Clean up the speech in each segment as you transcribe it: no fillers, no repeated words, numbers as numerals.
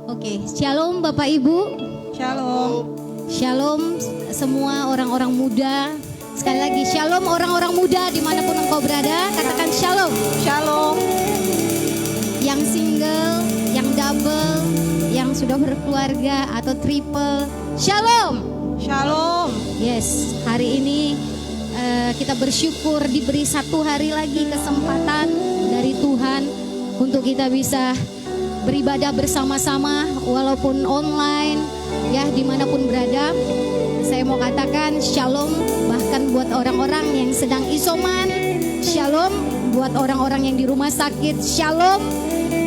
Oke, shalom Bapak Ibu. Shalom. Shalom semua orang-orang muda. Sekali lagi shalom orang-orang muda dimanapun engkau berada. Katakan shalom. Shalom. Yang single, yang double, yang sudah berkeluarga atau triple. Shalom. Shalom. Yes, hari ini kita bersyukur diberi satu hari lagi kesempatan dari Tuhan untuk kita bisa beribadah bersama-sama walaupun online ya, dimanapun berada. Saya mau katakan shalom bahkan buat orang-orang yang sedang isoman, shalom buat orang-orang yang di rumah sakit, shalom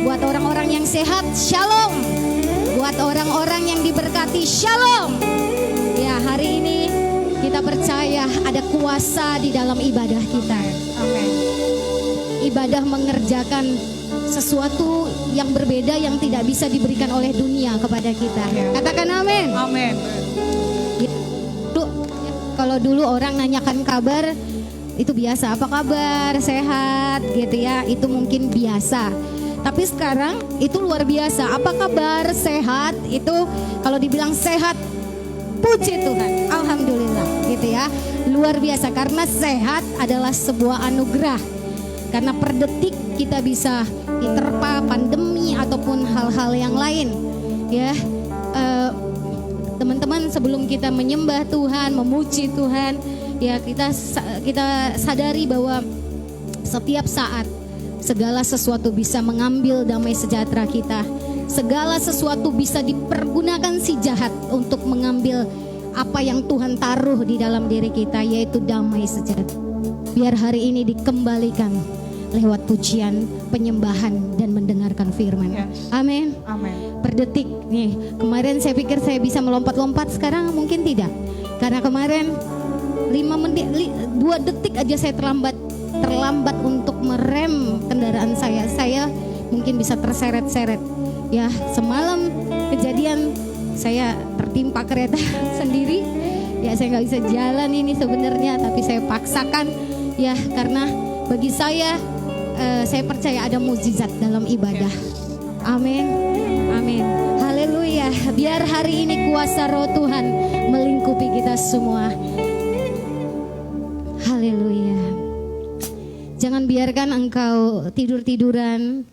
buat orang-orang yang sehat, shalom buat orang-orang yang diberkati, shalom. Ya, hari ini kita percaya ada kuasa di dalam ibadah kita. Amin. Ibadah mengerjakan sesuatu yang berbeda yang tidak bisa diberikan oleh dunia kepada kita. Katakan amin. Amin. Ya, kalau dulu orang nanyakan kabar itu biasa, apa kabar, sehat gitu ya, itu mungkin biasa. Tapi sekarang itu luar biasa, apa kabar, sehat, itu kalau dibilang sehat, puji Tuhan, alhamdulillah gitu ya. Luar biasa karena sehat adalah sebuah anugerah. Karena per detik kita bisa diterpa pandemi ataupun hal-hal yang lain ya. Teman-teman, sebelum kita menyembah Tuhan, memuji Tuhan ya, kita sadari bahwa setiap saat segala sesuatu bisa mengambil damai sejahtera kita. Segala sesuatu bisa dipergunakan si jahat untuk mengambil apa yang Tuhan taruh di dalam diri kita, yaitu damai sejahtera. Biar hari ini dikembalikan lewat pujian, penyembahan, dan mendengarkan firman. Yes. Amin. Amin. Per detik nih, kemarin saya pikir saya bisa melompat-lompat, sekarang mungkin tidak. Karena kemarin 5 menit, 2 detik aja saya terlambat untuk merem kendaraan saya. Saya mungkin bisa terseret-seret. Ya, semalam kejadian saya tertimpa kereta sendiri. Ya, saya nggak bisa jalan ini sebenarnya, tapi saya paksakan ya, karena bagi saya percaya ada mukjizat dalam ibadah. Amin, amin, haleluya. Biar hari ini kuasa Roh Tuhan melingkupi kita semua. Haleluya. Jangan biarkan engkau tidur-tiduran.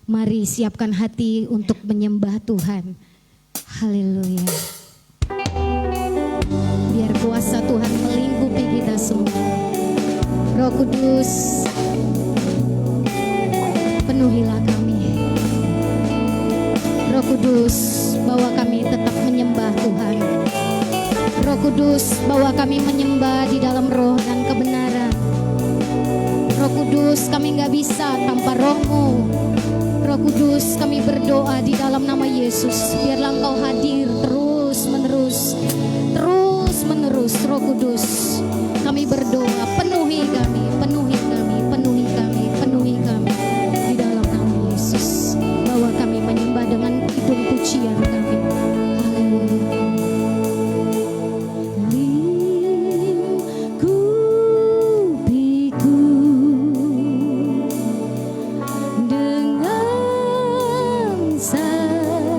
Mari siapkan hati untuk menyembah Tuhan. Haleluya. Biar kuasa Tuhan melingkupi kita semua. Roh Kudus, penuhilah kami. Roh Kudus, bawa kami tetap menyembah Tuhan. Roh Kudus, bawa kami menyembah di dalam roh dan kebenaran. Roh Kudus, kami gak bisa tanpa Roh-Mu. Roh Kudus, kami berdoa di dalam nama Yesus. Biarlah Engkau hadir terus menerus. Roh Kudus, kami berdoa, penuhi kami, penuhi kami, penuhi kami, penuhi kami di dalam nama Yesus. Bawa kami menyembah dengan hidung pujian kami. Haleluya. Lingkupiku dengan sayang-Mu,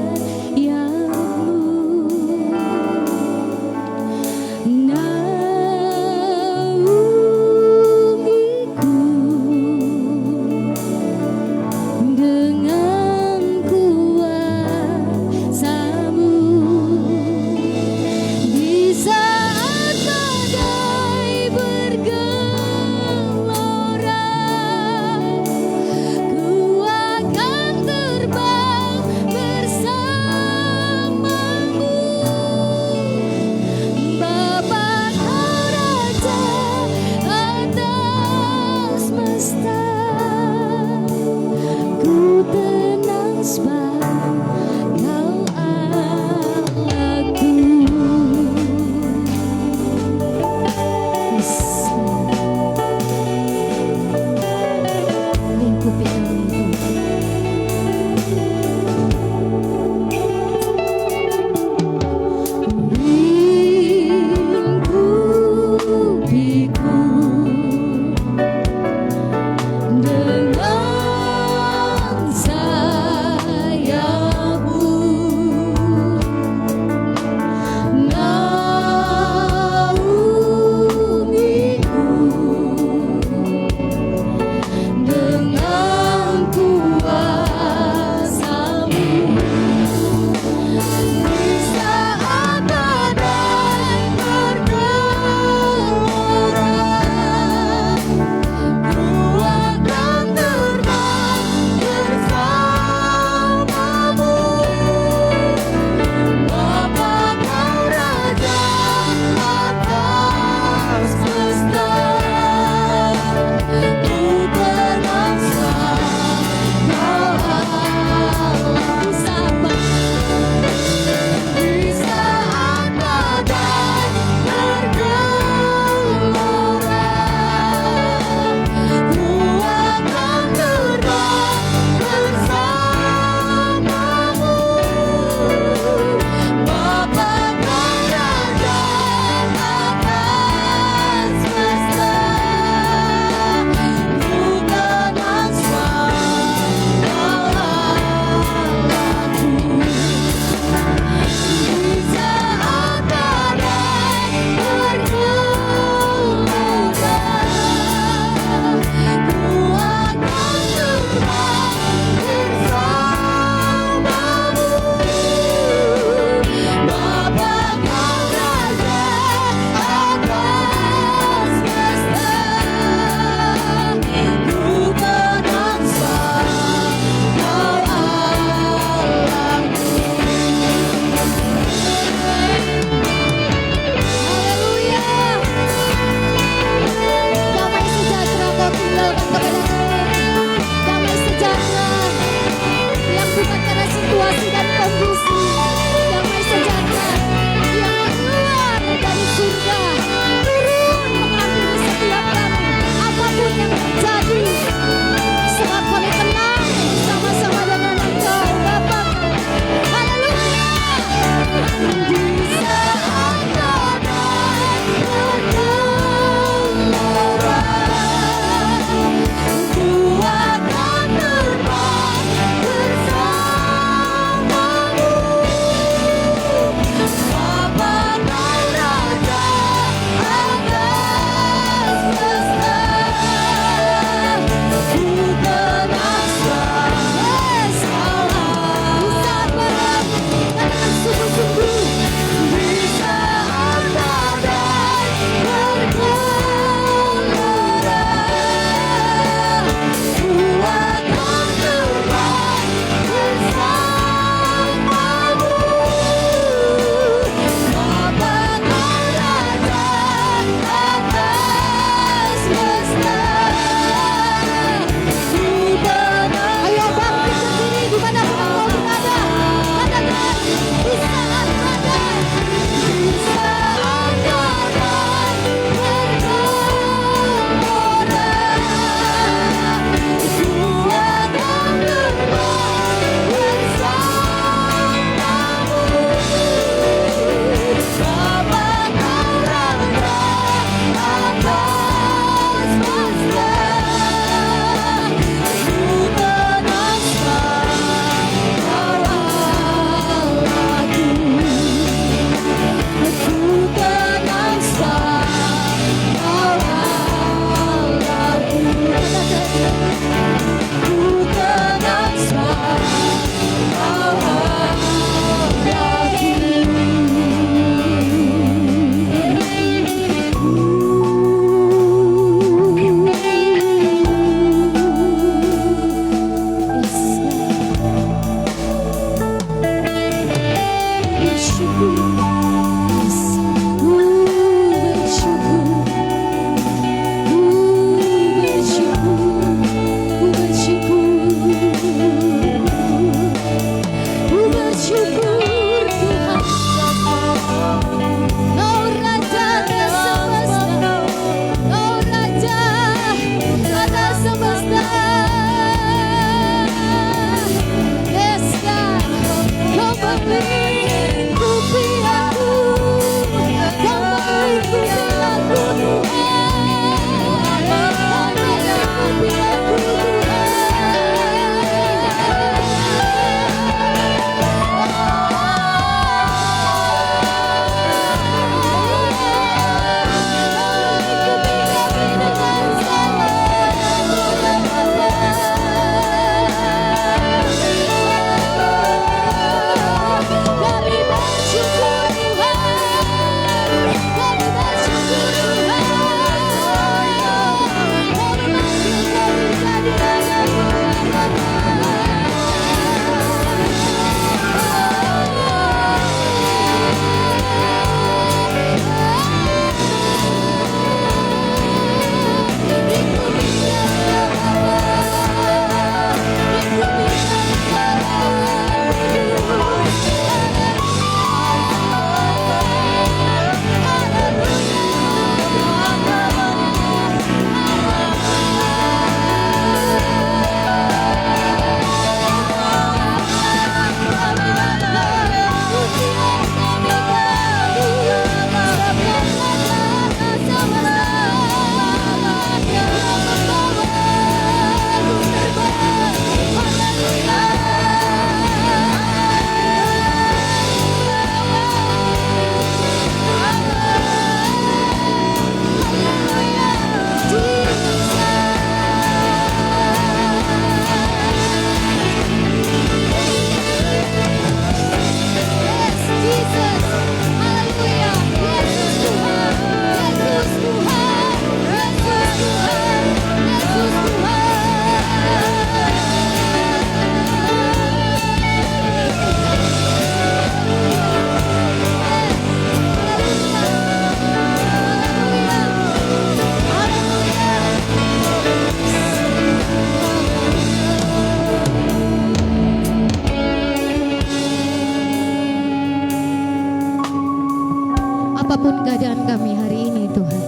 apapun keadaan kami hari ini Tuhan,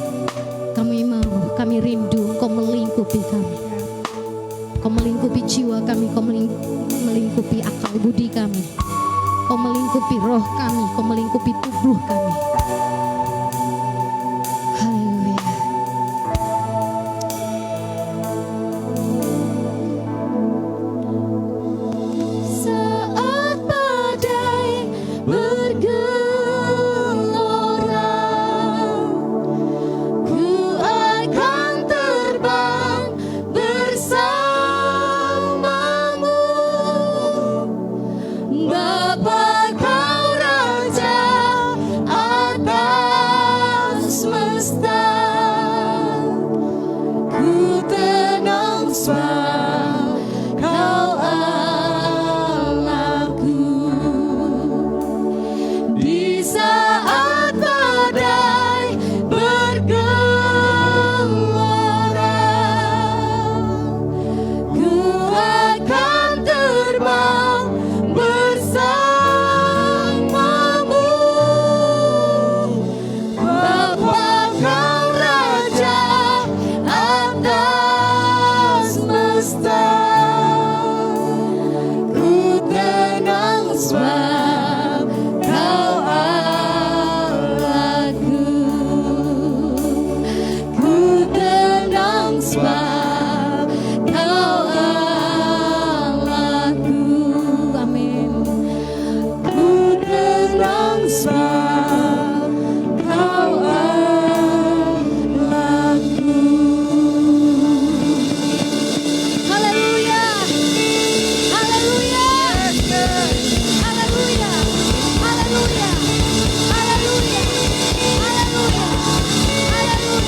kami mau, kami rindu Kau melingkupi kami. Kau melingkupi jiwa kami, Kau melingkupi akal budi kami, Kau melingkupi roh kami, Kau melingkupi tubuh kami. Haleluya. Saat badai bergelora, ku akan terbang bersamamu. Bapa Kau Raja atas semesta, ku tenang sebab Kau Allahku. Di saat badai bergelora, ku akan terbang bersamamu. Bapa Kau Raja atas semesta, ku tenang sebab Kau Allahku. Ku tenang sebab Kau Allahku. Amin. Ku tenang sebab Kau Allahku. Haleluya. Haleluya. Haleluya. Haleluya. Haleluya. Haleluya. Haleluya. Haleluya.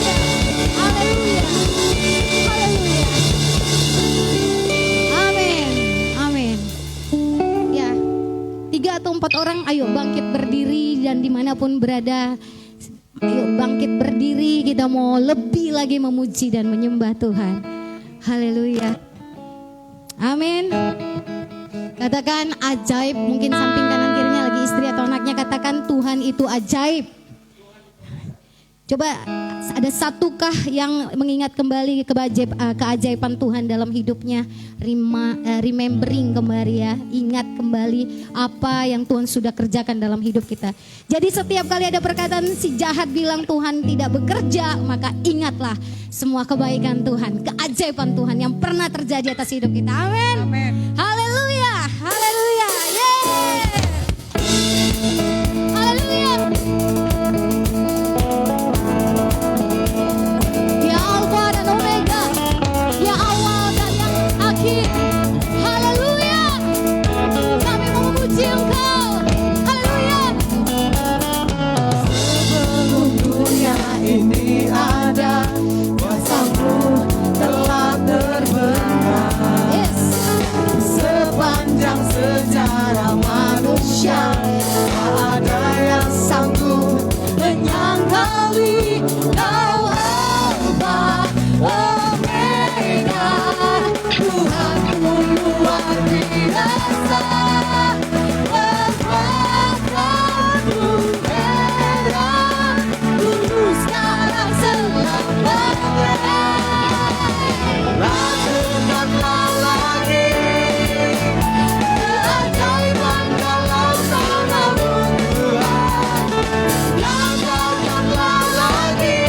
Haleluya. Amin. Amin. Ya, 3 atau 4 orang ayo bangkit berdiri dan dimanapun berada, ayo bangkit berdiri, kita mau lebih lagi memuji dan menyembah Tuhan. Haleluya. Amin. Katakan ajaib, mungkin samping kanan kirinya lagi istri atau anaknya, katakan Tuhan itu ajaib. Coba ada satukah yang mengingat kembali keajaiban Tuhan dalam hidupnya, remembering kembali ya, ingat kembali apa yang Tuhan sudah kerjakan dalam hidup kita. Jadi setiap kali ada perkataan si jahat bilang Tuhan tidak bekerja, maka ingatlah semua kebaikan Tuhan, keajaiban Tuhan yang pernah terjadi atas hidup kita. Amin. Amin. Haleluya. Haleluya. Yeay. Haleluya. Ya Alfa dan Omega, ya awal dan yang akhir. Haleluya. Kami mau memuji Engkau. Haleluya. Sebelum dunia ini ada, kuasa-Mu telah terbenam. Yes. Sepanjang sejarah manusia, tak ada yang sanggup menyangkali Kau Alfa Omega. Tuhanku luar biasa, kekuasaanmu heran, dulu sekarang selamanya. Lakukanlah lagi keajaiban dalam nama-Mu Tuhan. Nyatakanlah lagi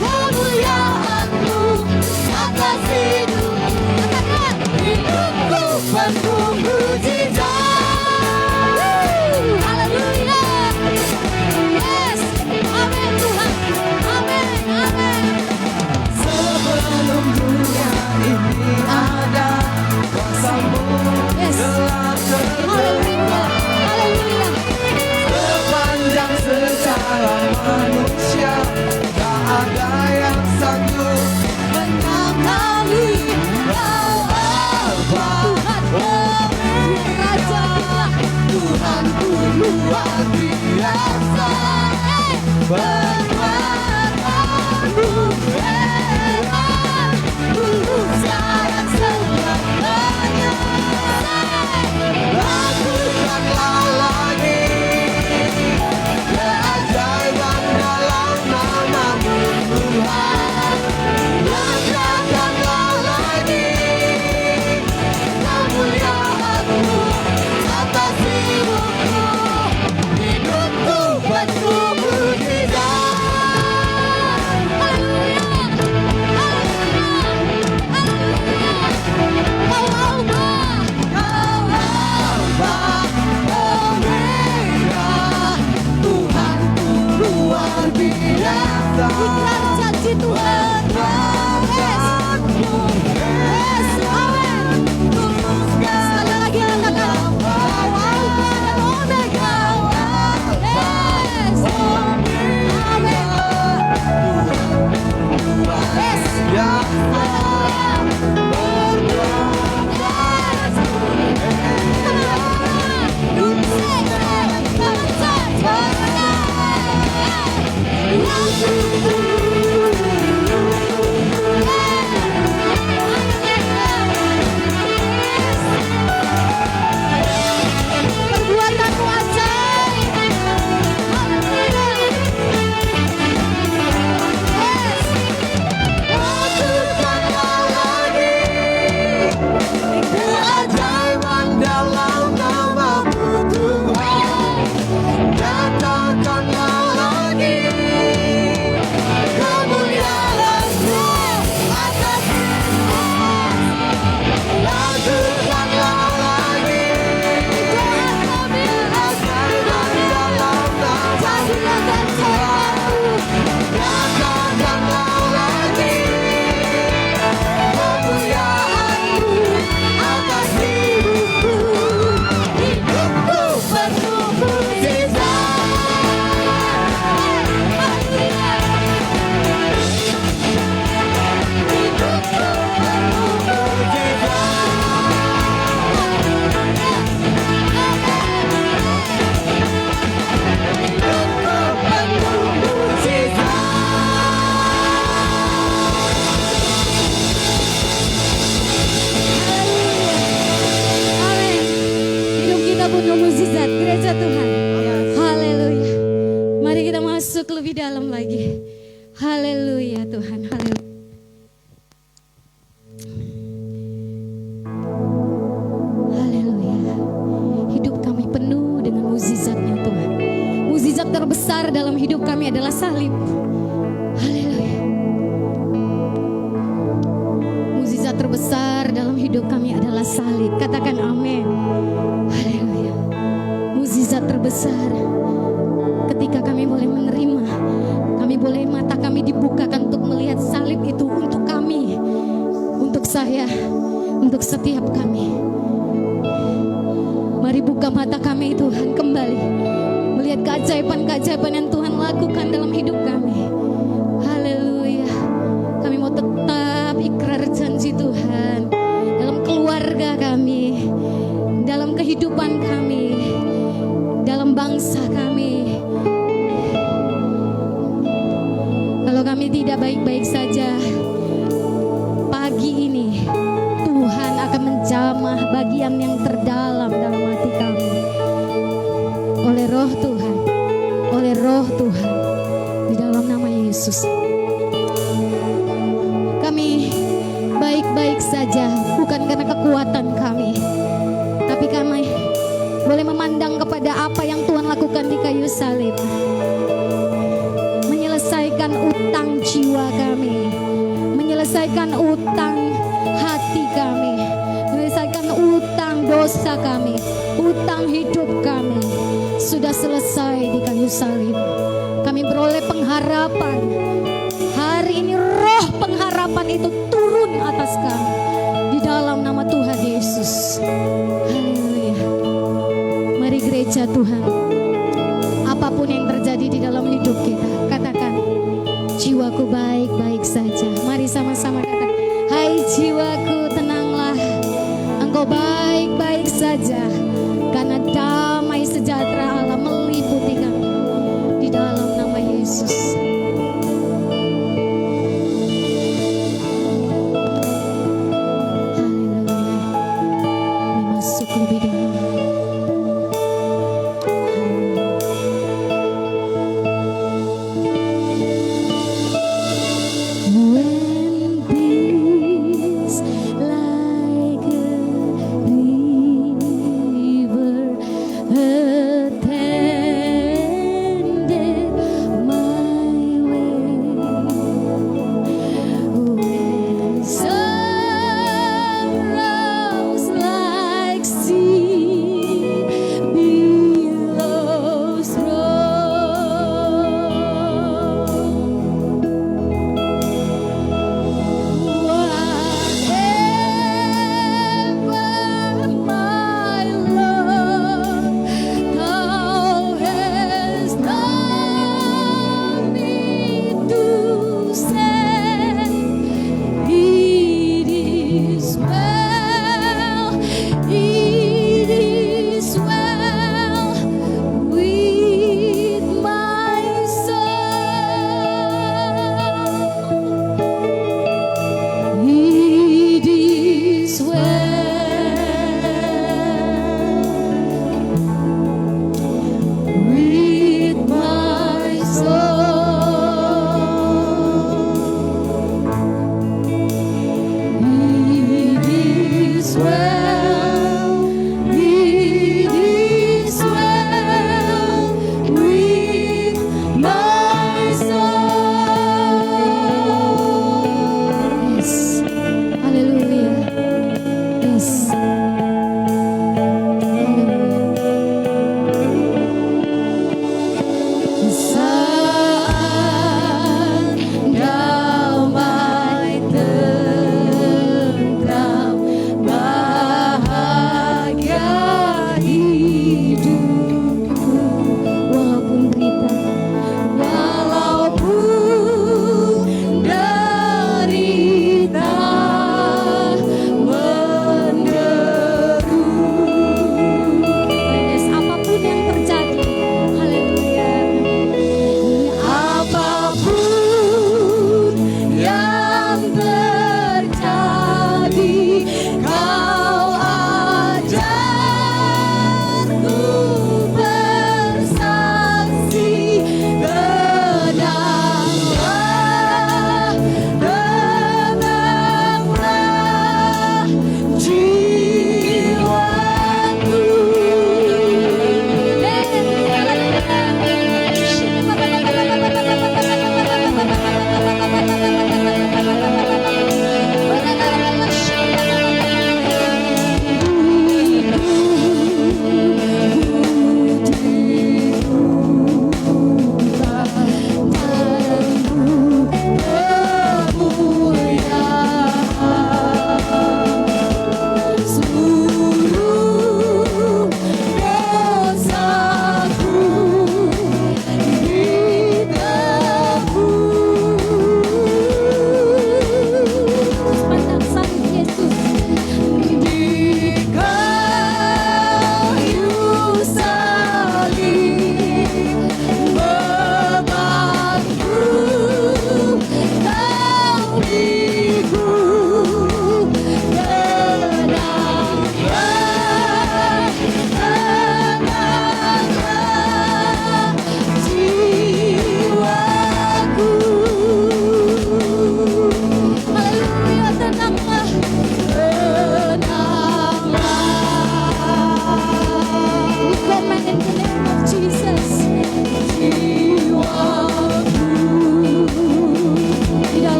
kemuliaan-Mu atas hidup. Katakan, hidupku penuh mujizat. Haleluya. Yes. Amin Tuhan. Amin. Amin. Sebelum dunia ini ada, kuasa-Mu Yes. telah Haleluya. terbenam. Haleluya. Sepanjang sejarah manusia, tak ada yang sanggup menyangkali Kau Alfa Raja, Tuhanku luar biasa. Kekuasaanmu heran, dulu sekarang selamanya. Lakukanlah lagi dalam lagi. Haleluya Tuhan, haleluya. Haleluya. Hidup kami penuh dengan mukjizat-Nya Tuhan. Mukjizat terbesar dalam hidup kami adalah salib. Haleluya. Mukjizat terbesar dalam hidup kami adalah salib. Katakan amin. Haleluya. Mukjizat terbesar ketika kami boleh menerima, kami boleh mata kami dibukakan untuk melihat salib itu untuk kami, untuk saya, untuk setiap kami. Mari buka mata kami Tuhan kembali, melihat keajaiban-keajaiban yang Tuhan lakukan dalam hidup kami. Haleluya. Kami mau tetap ikrar janji Tuhan dalam keluarga kami, dalam kehidupan kami, dalam bangsa kami. Kalau kami tidak baik-baik saja, pagi ini Tuhan akan menjamah bagian yang terdalam dalam hati kami. Oleh roh Tuhan, oleh roh Tuhan, di dalam nama Yesus. Kami baik-baik saja, bukan karena kekuatan kami, tapi kami boleh memandang kepada apa yang Tuhan lakukan di kayu salib. Menyelesaikan utang jiwa kami, menyelesaikan utang hati kami, menyelesaikan utang dosa kami, utang hidup kami. Sudah selesai di kayu salib. Kami beroleh pengharapan. Hari ini roh pengharapan itu turun atas kami di dalam nama Tuhan Yesus. Haleluya. Mari gereja Tuhan, apapun yang terjadi di dalam hidup kita, katakan, jiwaku baik-baik saja. Mari sama-sama katakan, hai jiwaku tenanglah, engkau baik-baik saja, karena damai sejahtera Allah meliputi kami di dalam nama Yesus. Haleluya. Kami masuk lebih dalam. When peace like a river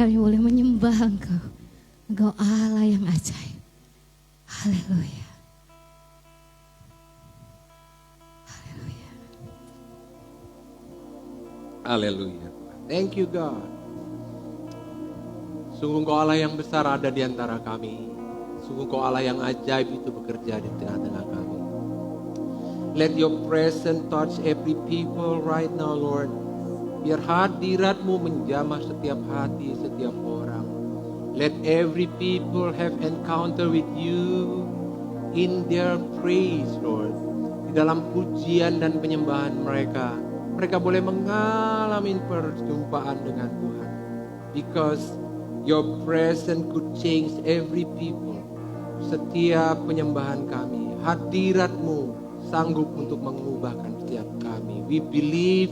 kami boleh menyembah Engkau. Engkau Allah yang ajaib. Haleluya. Haleluya. Haleluya. Thank you God. Sungguh Engkau Allah yang besar ada di antara kami. Sungguh Engkau Allah yang ajaib itu bekerja di tengah-tengah kami. Let your presence touch every people right now Lord. Biar hadirat-Mu menjamah setiap hati, setiap orang. Let every people have encounter with you in their praise Lord. Di dalam pujian dan penyembahan mereka. Mereka boleh mengalami perjumpaan dengan Tuhan. Because your presence could change every people. Setiap penyembahan kami, hadirat-Mu sanggup untuk mengubahkan setiap kami. We believe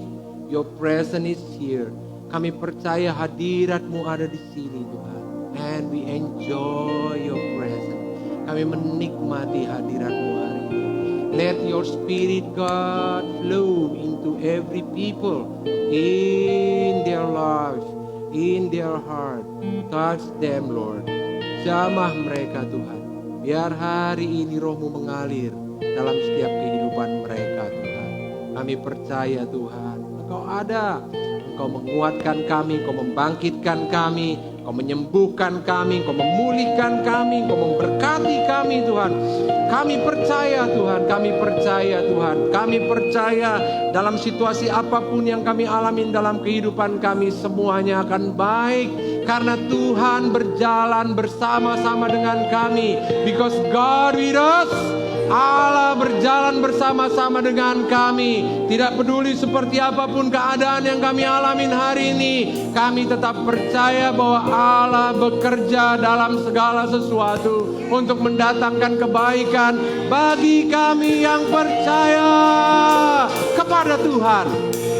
your presence is here. Kami percaya hadirat-Mu ada di sini Tuhan. And we enjoy your presence. Kami menikmati hadirat-Mu hari ini. Let your spirit God flow into every people in their life, in their heart. Touch them Lord. Jamah mereka Tuhan. Biar hari ini Roh-Mu mengalir dalam setiap kehidupan mereka Tuhan. Kami percaya Tuhan, Engkau ada. Engkau menguatkan kami, Engkau membangkitkan kami, Engkau menyembuhkan kami, Engkau memulihkan kami, Engkau memberkati kami Tuhan. Kami percaya Tuhan, kami percaya Tuhan. Kami percaya dalam situasi apapun yang kami alami dalam kehidupan kami, semuanya akan baik. Karena Tuhan berjalan bersama-sama dengan kami. Because God with us. Allah berjalan bersama-sama dengan kami. Tidak peduli seperti apapun keadaan yang kami alamin hari ini, kami tetap percaya bahwa Allah bekerja dalam segala sesuatu untuk mendatangkan kebaikan bagi kami yang percaya kepada Tuhan.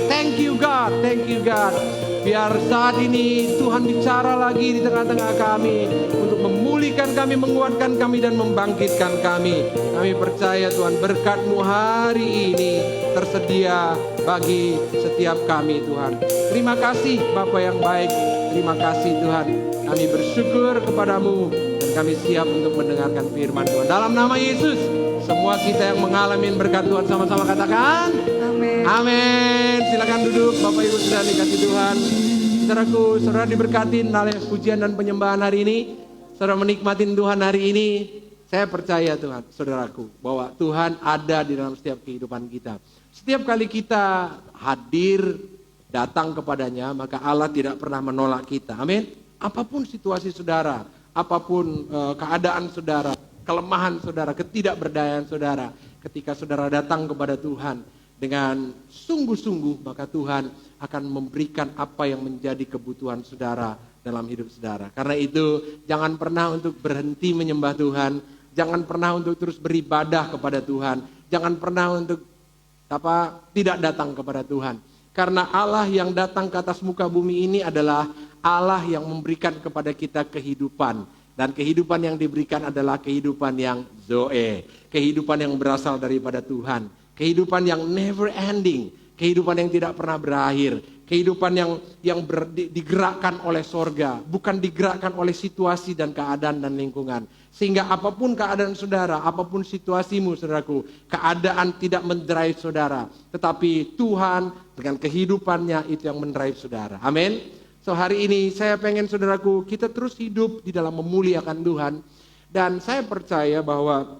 Thank you God, thank you God. Biar saat ini Tuhan bicara lagi di tengah-tengah kami untuk memulihkan kami, menguatkan kami dan membangkitkan kami. Kami percaya Tuhan berkat-Mu hari ini tersedia bagi setiap kami Tuhan. Terima kasih Bapa yang baik. Terima kasih Tuhan. Kami bersyukur kepada-Mu dan kami siap untuk mendengarkan firman Tuhan. Dalam nama Yesus, semua kita yang mengalami berkat Tuhan sama-sama katakan Amin. amin. Silakan duduk Bapak Ibu sudah dikasih Tuhan. Saudaraku, saudara diberkatin oleh pujian dan penyembahan hari ini. Saudara menikmatin Tuhan hari ini. Saya percaya Tuhan, saudaraku, bahwa Tuhan ada di dalam setiap kehidupan kita. Setiap kali kita hadir, datang kepadanya, maka Allah tidak pernah menolak kita. Amin. Apapun situasi saudara, apapun keadaan saudara, kelemahan saudara, ketidakberdayaan saudara, ketika saudara datang kepada Tuhan dengan sungguh-sungguh, maka Tuhan akan memberikan apa yang menjadi kebutuhan saudara dalam hidup saudara. Karena itu, jangan pernah untuk berhenti menyembah Tuhan, jangan pernah untuk terus beribadah kepada Tuhan, jangan pernah untuk tidak datang kepada Tuhan. Karena Allah yang datang ke atas muka bumi ini adalah Allah yang memberikan kepada kita kehidupan. Dan kehidupan yang diberikan adalah kehidupan yang Zoe, kehidupan yang berasal daripada Tuhan. Kehidupan yang never ending, kehidupan yang tidak pernah berakhir, kehidupan yang digerakkan oleh sorga, bukan digerakkan oleh situasi dan keadaan dan lingkungan. Sehingga apapun keadaan saudara, apapun situasimu saudaraku, keadaan tidak mendrive saudara, tetapi Tuhan dengan kehidupannya itu yang mendrive saudara. Amin. So hari ini saya pengen saudaraku kita terus hidup di dalam memuliakan Tuhan. Dan saya percaya bahwa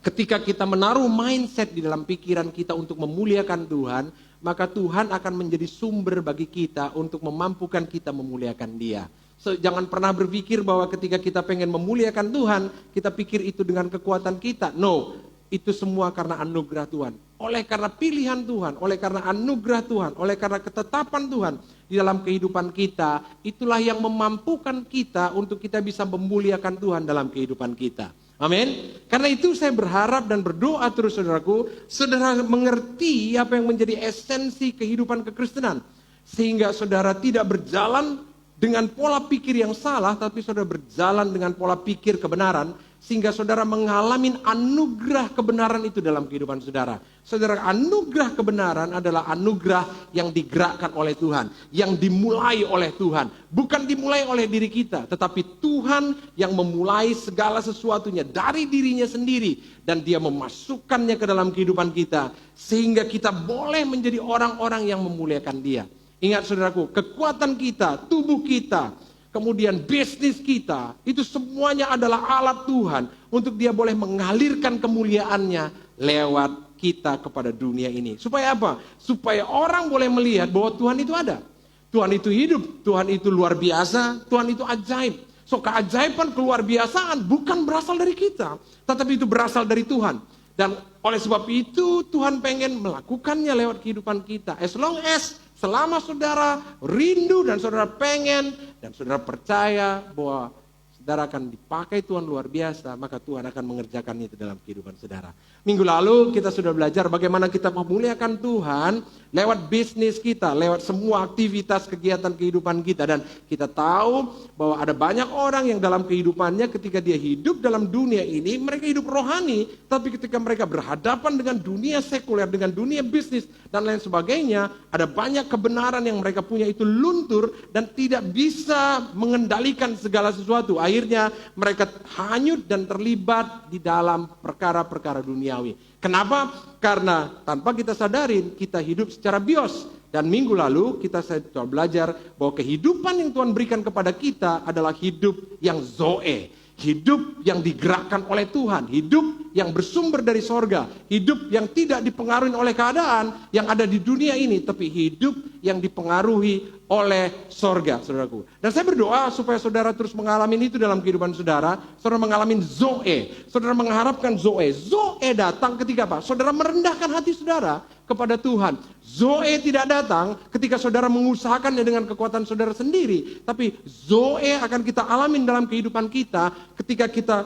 ketika kita menaruh mindset di dalam pikiran kita untuk memuliakan Tuhan, maka Tuhan akan menjadi sumber bagi kita untuk memampukan kita memuliakan Dia. So, jangan pernah berpikir bahwa ketika kita pengen memuliakan Tuhan, kita pikir itu dengan kekuatan kita. No, itu semua karena anugerah Tuhan. Oleh karena pilihan Tuhan, oleh karena anugerah Tuhan, oleh karena ketetapan Tuhan di dalam kehidupan kita, itulah yang memampukan kita untuk kita bisa memuliakan Tuhan dalam kehidupan kita. Amin. Karena itu saya berharap dan berdoa terus saudaraku, saudara mengerti apa yang menjadi esensi kehidupan kekristenan. Sehingga saudara tidak berjalan dengan pola pikir yang salah, tapi saudara berjalan dengan pola pikir kebenaran. sehingga saudara mengalami anugerah kebenaran itu dalam kehidupan saudara. Saudara, anugerah kebenaran adalah anugerah yang digerakkan oleh Tuhan, yang dimulai oleh Tuhan. Bukan dimulai oleh diri kita, tetapi Tuhan yang memulai segala sesuatunya dari dirinya sendiri. Dan dia memasukkannya ke dalam kehidupan kita, sehingga kita boleh menjadi orang-orang yang memuliakan dia. Ingat saudaraku, kekuatan kita, tubuh kita, kemudian bisnis kita, itu semuanya adalah alat Tuhan untuk dia boleh mengalirkan kemuliaannya lewat kita kepada dunia ini. Supaya apa? Supaya orang boleh melihat bahwa Tuhan itu ada. Tuhan itu hidup, Tuhan itu luar biasa, Tuhan itu ajaib. So keajaiban keluar biasaan bukan berasal dari kita, tetapi itu berasal dari Tuhan. Dan oleh sebab itu Tuhan pengen melakukannya lewat kehidupan kita. As long as selama saudara rindu dan saudara pengen dan saudara percaya bahwa saudara akan dipakai Tuhan luar biasa, maka Tuhan akan mengerjakan itu dalam kehidupan saudara. Minggu lalu kita sudah belajar bagaimana kita memuliakan Tuhan lewat bisnis kita, lewat semua aktivitas kegiatan kehidupan kita. Dan kita tahu bahwa ada banyak orang yang dalam kehidupannya ketika dia hidup dalam dunia ini, mereka hidup rohani, tapi ketika mereka berhadapan dengan dunia sekuler, dengan dunia bisnis dan lain sebagainya, ada banyak kebenaran yang mereka punya itu luntur dan tidak bisa mengendalikan segala sesuatu. Akhirnya mereka hanyut dan terlibat di dalam perkara-perkara duniawi. Kenapa? Karena tanpa kita sadarin kita hidup secara bios. Dan minggu lalu kita coba belajar bahwa kehidupan yang Tuhan berikan kepada kita adalah hidup yang zoe. Hidup yang digerakkan oleh Tuhan, hidup yang bersumber dari sorga, hidup yang tidak dipengaruhi oleh keadaan yang ada di dunia ini, tapi hidup yang dipengaruhi oleh sorga, saudaraku. Dan saya berdoa supaya saudara terus mengalami itu dalam kehidupan saudara, saudara mengalami zoe, saudara mengharapkan zoe. Zoe datang ketika apa? Saudara merendahkan hati saudara kepada Tuhan. Zoe tidak datang ketika saudara mengusahakannya dengan kekuatan saudara sendiri, tapi zoe akan kita alamin dalam kehidupan kita ketika kita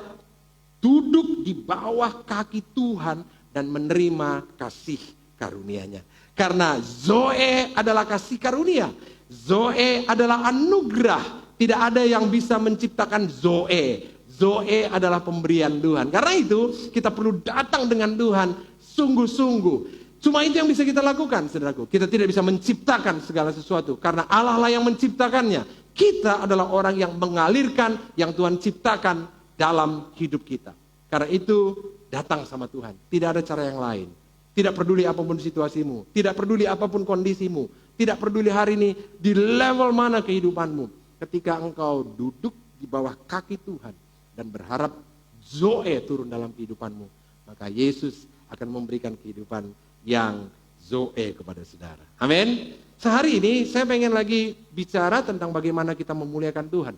duduk di bawah kaki Tuhan dan menerima kasih karunia-Nya. Karena zoe adalah kasih karunia, zoe adalah anugerah. Tidak ada yang bisa menciptakan zoe. Zoe adalah pemberian Tuhan. Karena itu kita perlu datang dengan Tuhan sungguh-sungguh. Cuma itu yang bisa kita lakukan, saudaraku. Kita tidak bisa menciptakan segala sesuatu, karena Allah lah yang menciptakannya. Kita adalah orang yang mengalirkan yang Tuhan ciptakan dalam hidup kita. Karena itu datang sama Tuhan. Tidak ada cara yang lain. Tidak peduli apapun situasimu, tidak peduli apapun kondisimu, tidak peduli hari ini di level mana kehidupanmu. Ketika engkau duduk di bawah kaki Tuhan dan berharap zoe turun dalam kehidupanmu, maka Yesus akan memberikan kehidupan yang zoe kepada saudara. Amin. Sehari ini saya pengen lagi bicara tentang bagaimana kita memuliakan Tuhan.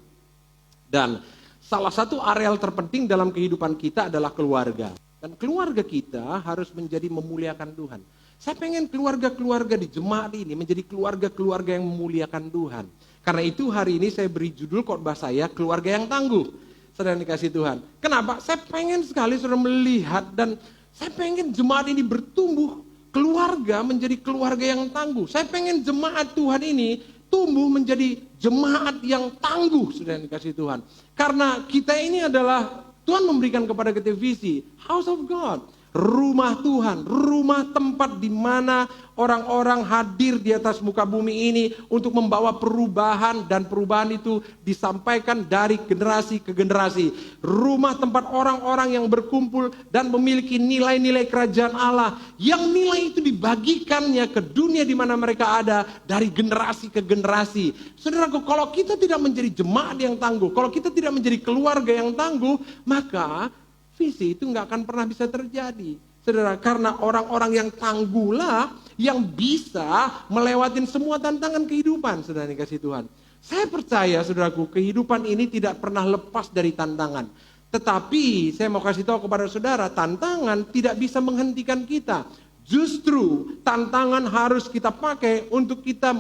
Dan salah satu areal terpenting dalam kehidupan kita adalah keluarga. Dan keluarga kita harus menjadi memuliakan Tuhan. Saya pengen keluarga-keluarga di jemaat ini menjadi keluarga-keluarga yang memuliakan Tuhan. Karena itu hari ini saya beri judul khotbah saya, keluarga yang tangguh. Saudara dikasih Tuhan. Kenapa? Saya pengen sekali saudara melihat dan saya pengen jemaat ini bertumbuh. Keluarga menjadi keluarga yang tangguh. Saya pengen jemaat Tuhan ini tumbuh menjadi jemaat yang tangguh, sudah dikasih Tuhan. Karena kita ini adalah Tuhan memberikan kepada kita visi House of God, rumah Tuhan, rumah tempat di mana orang-orang hadir di atas muka bumi ini untuk membawa perubahan, dan perubahan itu disampaikan dari generasi ke generasi. Rumah tempat orang-orang yang berkumpul dan memiliki nilai-nilai kerajaan Allah, yang nilai itu dibagikannya ke dunia di mana mereka ada dari generasi ke generasi. Saudaraku, kalau kita tidak menjadi jemaat yang tangguh, kalau kita tidak menjadi keluarga yang tangguh, maka visi itu nggak akan pernah bisa terjadi. Saudara, karena orang-orang yang tangguhlah yang bisa melewatin semua tantangan kehidupan, saudara dikasih Tuhan. Saya percaya, saudaraku, kehidupan ini tidak pernah lepas dari tantangan. Tetapi saya mau kasih tahu kepada saudara, tantangan tidak bisa menghentikan kita. Justru tantangan harus kita pakai untuk kita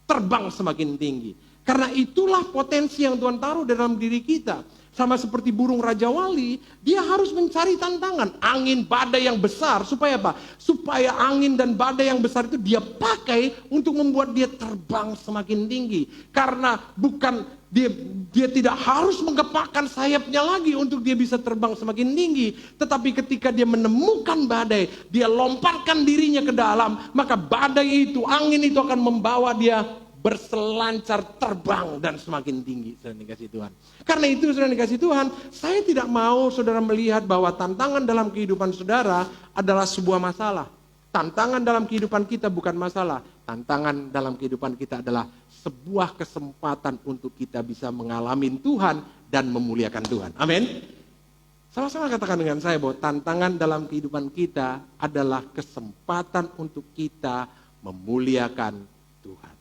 terbang semakin tinggi. Karena itulah potensi yang Tuhan taruh dalam diri kita. Sama seperti burung Raja Wali, dia harus mencari tantangan, angin badai yang besar. Supaya apa? Supaya angin dan badai yang besar itu dia pakai untuk membuat dia terbang semakin tinggi. Karena bukan Dia tidak harus menggepakkan sayapnya lagi untuk dia bisa terbang semakin tinggi. Tetapi ketika dia menemukan badai, dia lompatkan dirinya ke dalam, maka badai itu, angin itu akan membawa dia berselancar terbang dan semakin tinggi, saudara dikasih Tuhan. Karena itu saudara dikasih Tuhan, saya tidak mau saudara melihat bahwa tantangan dalam kehidupan saudara adalah sebuah masalah. Tantangan dalam kehidupan kita bukan masalah. Tantangan dalam kehidupan kita adalah sebuah kesempatan untuk kita bisa mengalami Tuhan dan memuliakan Tuhan. Amin. Sama-sama katakan dengan saya bahwa tantangan dalam kehidupan kita adalah kesempatan untuk kita memuliakan Tuhan.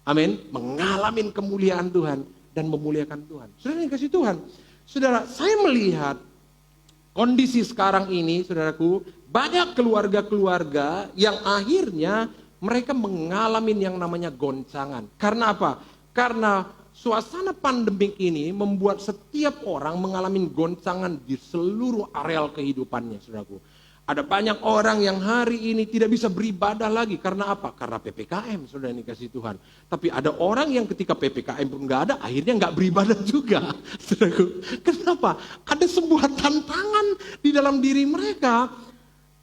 Amin. Mengalami kemuliaan Tuhan dan memuliakan Tuhan. Saudara yang kasih Tuhan. Saudara, saya melihat kondisi sekarang ini, saudaraku, banyak keluarga-keluarga yang akhirnya mereka mengalami yang namanya goncangan. Karena apa? Karena suasana pandemik ini membuat setiap orang mengalami goncangan di seluruh areal kehidupannya, saudaraku. Ada banyak orang yang hari ini tidak bisa beribadah lagi. Karena apa? Karena PPKM, saudara yang dikasih Tuhan. Tapi ada orang yang ketika PPKM pun nggak ada, akhirnya nggak beribadah juga. Saudaraku. Kenapa? Ada sebuah tantangan di dalam diri mereka.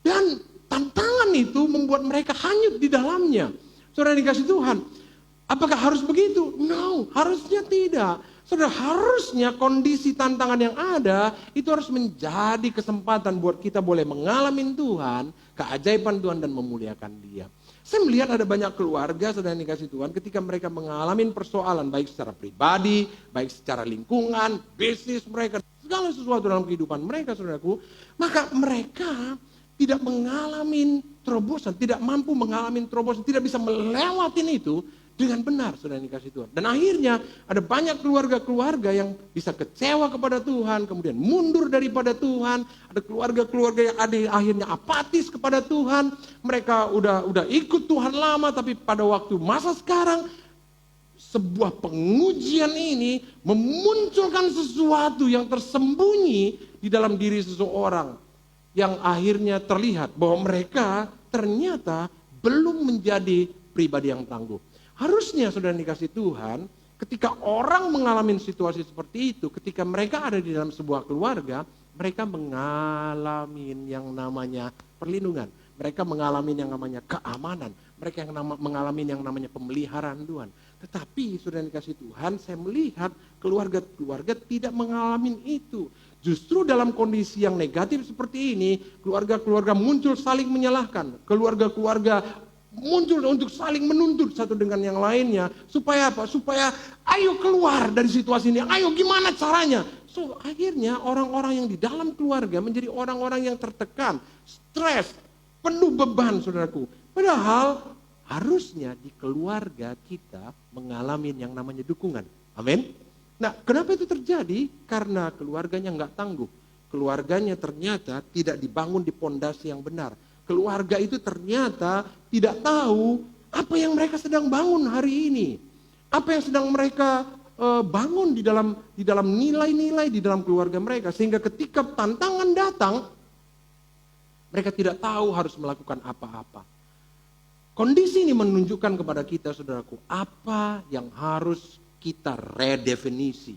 Dan tantangan itu membuat mereka hanyut di dalamnya. Saudara yang dikasih Tuhan. Apakah harus begitu? No, harusnya tidak. Saudara, harusnya kondisi tantangan yang ada itu harus menjadi kesempatan buat kita boleh mengalami Tuhan, keajaiban Tuhan dan memuliakan Dia. Saya melihat ada banyak keluarga, saudara yang dikasih Tuhan, ketika mereka mengalami persoalan baik secara pribadi, baik secara lingkungan, bisnis mereka, segala sesuatu dalam kehidupan mereka, saudaraku, maka mereka tidak mengalami terobosan, tidak mampu mengalami terobosan, tidak bisa melewati itu dengan benar, saudara yang dikasih Tuhan. Dan akhirnya ada banyak keluarga-keluarga yang bisa kecewa kepada Tuhan, kemudian mundur daripada Tuhan. Ada keluarga-keluarga yang akhirnya apatis kepada Tuhan. Mereka udah ikut Tuhan lama, tapi pada waktu masa sekarang, sebuah pengujian ini memunculkan sesuatu yang tersembunyi di dalam diri seseorang. Yang akhirnya terlihat bahwa mereka ternyata belum menjadi pribadi yang tangguh. Harusnya saudara dikasih Tuhan, ketika orang mengalami situasi seperti itu, ketika mereka ada di dalam sebuah keluarga, mereka mengalami yang namanya perlindungan. Mereka mengalami yang namanya keamanan. Mereka yang mengalami yang namanya pemeliharaan Tuhan. Tetapi saudara dikasih Tuhan, saya melihat keluarga-keluarga tidak mengalami itu. Justru dalam kondisi yang negatif seperti ini, keluarga-keluarga muncul saling menyalahkan. Keluarga-keluarga muncul untuk saling menuntut satu dengan yang lainnya. Supaya apa? Supaya ayo keluar dari situasi ini. Ayo gimana caranya? So akhirnya orang-orang yang di dalam keluarga menjadi orang-orang yang tertekan, stres, penuh beban, saudaraku. Padahal harusnya di keluarga kita mengalami yang namanya dukungan. Amin. Nah, kenapa itu terjadi? Karena keluarganya nggak tangguh. Keluarganya ternyata tidak dibangun di pondasi yang benar. Keluarga itu ternyata tidak tahu apa yang mereka sedang bangun hari ini. Apa yang sedang mereka bangun di dalam nilai-nilai di dalam keluarga mereka. Sehingga ketika tantangan datang, mereka tidak tahu harus melakukan apa-apa. Kondisi ini menunjukkan kepada kita, saudaraku, apa yang harus kita redefinisi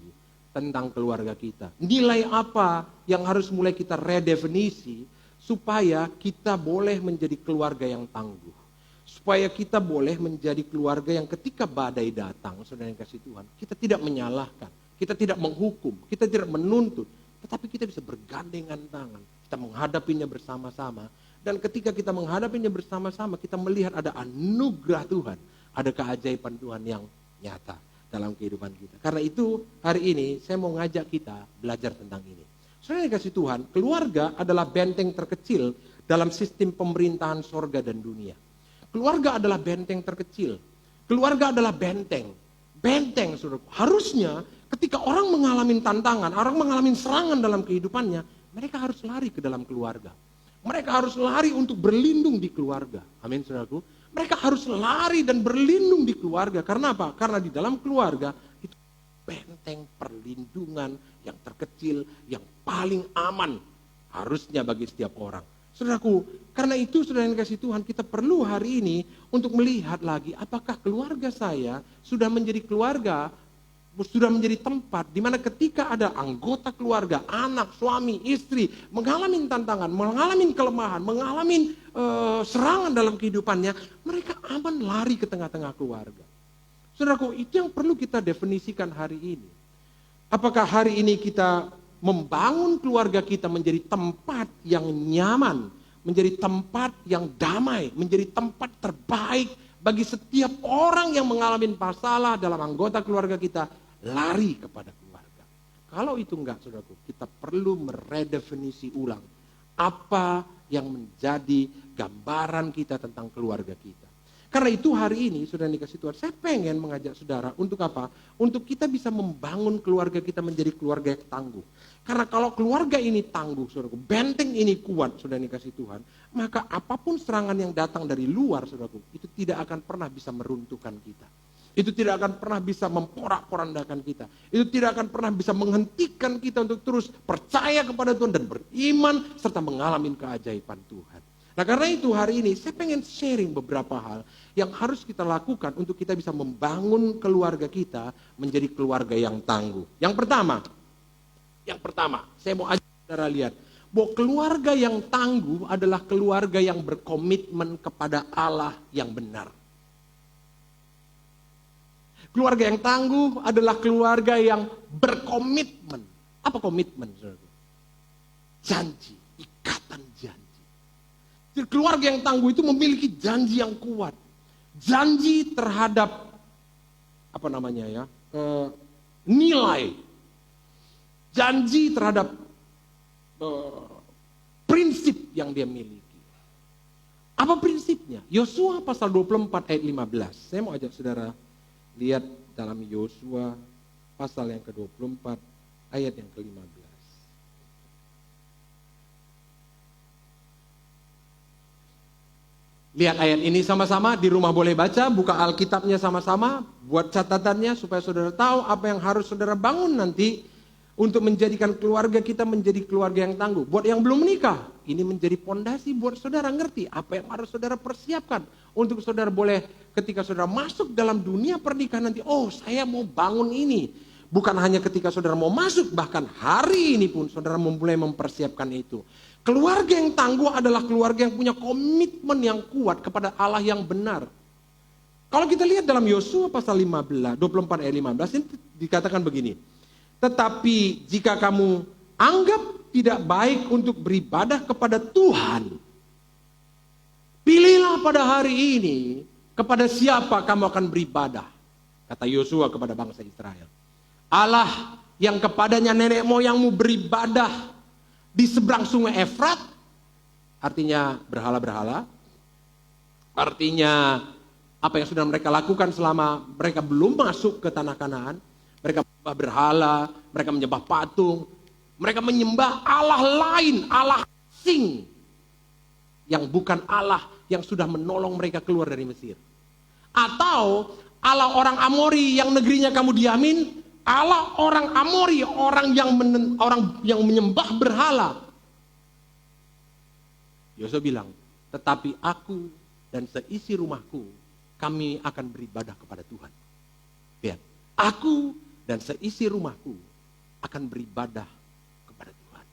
tentang keluarga kita. Nilai apa yang harus mulai kita redefinisi supaya kita boleh menjadi keluarga yang tangguh. Supaya kita boleh menjadi keluarga yang ketika badai datang, saudara yang kasih Tuhan, kita tidak menyalahkan, kita tidak menghukum, kita tidak menuntut, tetapi kita bisa bergandengan tangan, kita menghadapinya bersama-sama. Dan ketika kita menghadapinya bersama-sama, kita melihat ada anugerah Tuhan, ada keajaiban Tuhan yang nyata dalam kehidupan kita. Karena itu hari ini saya mau ngajak kita belajar tentang ini. Saudara yang kasih Tuhan, keluarga adalah benteng terkecil dalam sistem pemerintahan sorga dan dunia. Keluarga adalah benteng terkecil. Keluarga adalah benteng. Benteng, saudara. Harusnya ketika orang mengalami tantangan, orang mengalami serangan dalam kehidupannya, mereka harus lari ke dalam keluarga. Mereka harus lari untuk berlindung di keluarga. Amin, saudaraku. Mereka harus lari dan berlindung di keluarga. Karena apa? Karena di dalam keluarga itu benteng perlindungan yang terkecil, yang paling aman harusnya bagi setiap orang. Saudaraku, karena itu saudara yang kasih Tuhan, kita perlu hari ini untuk melihat lagi apakah keluarga saya sudah menjadi keluarga sudah menjadi tempat di mana ketika ada anggota keluarga, anak, suami, istri mengalami tantangan, mengalami kelemahan, mengalami serangan dalam kehidupannya, mereka aman lari ke tengah-tengah keluarga. Saudaraku, itu yang perlu kita definisikan hari ini. Apakah hari ini kita membangun keluarga kita menjadi tempat yang nyaman, menjadi tempat yang damai, menjadi tempat terbaik bagi setiap orang yang mengalami masalah dalam anggota keluarga kita, lari kepada keluarga. Kalau itu enggak, saudaraku, kita perlu meredefinisi ulang apa yang menjadi gambaran kita tentang keluarga kita. Karena itu hari ini, saudara dikasih Tuhan, saya pengen mengajak saudara untuk apa? Untuk kita bisa membangun keluarga kita menjadi keluarga yang tangguh. Karena kalau keluarga ini tangguh, saudaraku, benteng ini kuat, saudara dikasih Tuhan, maka apapun serangan yang datang dari luar, saudaraku, itu tidak akan pernah bisa meruntuhkan kita. Itu tidak akan pernah bisa memporak-porandakan kita. Itu tidak akan pernah bisa menghentikan kita untuk terus percaya kepada Tuhan dan beriman serta mengalami keajaiban Tuhan. Nah, karena itu hari ini saya pengen sharing beberapa hal yang harus kita lakukan untuk kita bisa membangun keluarga kita menjadi keluarga yang tangguh. Yang pertama, saya mau ajak saudara lihat bahwa keluarga yang tangguh adalah keluarga yang berkomitmen kepada Allah yang benar. Keluarga yang tangguh adalah keluarga yang berkomitmen. Apa komitmen, saudara? Janji, ikatan janji. Jadi keluarga yang tangguh itu memiliki janji yang kuat. Janji terhadap nilai. Janji terhadap prinsip yang dia miliki. Apa prinsipnya? Yosua pasal 24 ayat 15. Saya mau ajak saudara lihat dalam Yosua pasal yang ke-24 ayat yang ke-15. Lihat ayat ini sama-sama, di rumah boleh baca, buka Alkitabnya sama-sama, buat catatannya supaya saudara tahu apa yang harus saudara bangun nanti untuk menjadikan keluarga kita menjadi keluarga yang tangguh. Buat yang belum menikah, ini menjadi pondasi buat saudara ngerti apa yang harus saudara persiapkan untuk saudara boleh ketika saudara masuk dalam dunia pernikahan nanti, oh saya mau bangun ini. Bukan hanya ketika saudara mau masuk, bahkan hari ini pun saudara mulai mempersiapkan itu. Keluarga yang tangguh adalah keluarga yang punya komitmen yang kuat kepada Allah yang benar. Kalau kita lihat dalam Yosua pasal 24 ayat 15 ini dikatakan begini. Tetapi jika kamu anggap tidak baik untuk beribadah kepada Tuhan, pilihlah pada hari ini kepada siapa kamu akan beribadah. Kata Yosua kepada bangsa Israel. Allah yang kepadanya nenek moyangmu beribadah di seberang sungai Efrat, artinya berhala-berhala, artinya apa yang sudah mereka lakukan selama mereka belum masuk ke tanah Kanaan. Mereka menyembah berhala, mereka menyembah patung, mereka menyembah Allah lain, Allah asing, yang bukan Allah yang sudah menolong mereka keluar dari Mesir. Atau Allah orang Amori yang negerinya kamu diamin, Allah orang Amori, orang yang menyembah berhala. Yosua bilang, tetapi aku dan seisi rumahku, kami akan beribadah kepada Tuhan. Lihat, aku dan seisi rumahku akan beribadah kepada Tuhan.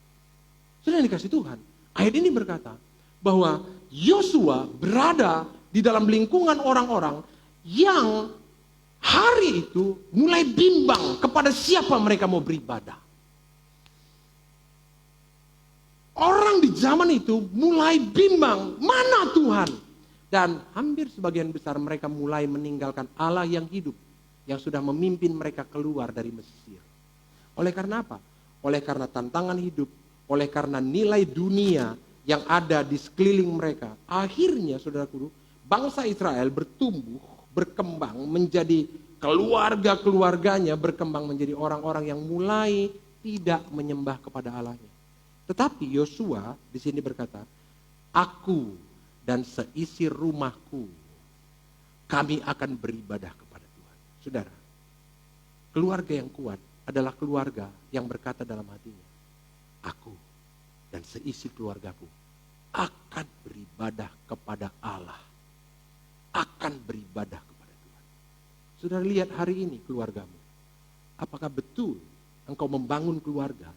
Sudah dikasih Tuhan. Ayat ini berkata bahwa Yosua berada di dalam lingkungan orang-orang yang hari itu mulai bimbang kepada siapa mereka mau beribadah. Orang di zaman itu mulai bimbang, mana Tuhan? Dan hampir sebagian besar mereka mulai meninggalkan Allah yang hidup, yang sudah memimpin mereka keluar dari Mesir. Oleh karena apa? Oleh karena tantangan hidup, oleh karena nilai dunia yang ada di sekeliling mereka. Akhirnya saudaraku, bangsa Israel bertumbuh, berkembang menjadi keluarga-keluarganya, berkembang menjadi orang-orang yang mulai tidak menyembah kepada Allahnya. Tetapi Yosua di sini berkata, aku dan seisi rumahku, kami akan beribadah kepada Tuhan. Saudara, keluarga yang kuat adalah keluarga yang berkata dalam hatinya, aku dan seisi keluargaku akan beribadah kepada Allah, akan beribadah kepada Tuhan. Saudara lihat hari ini keluargamu, apakah betul engkau membangun keluarga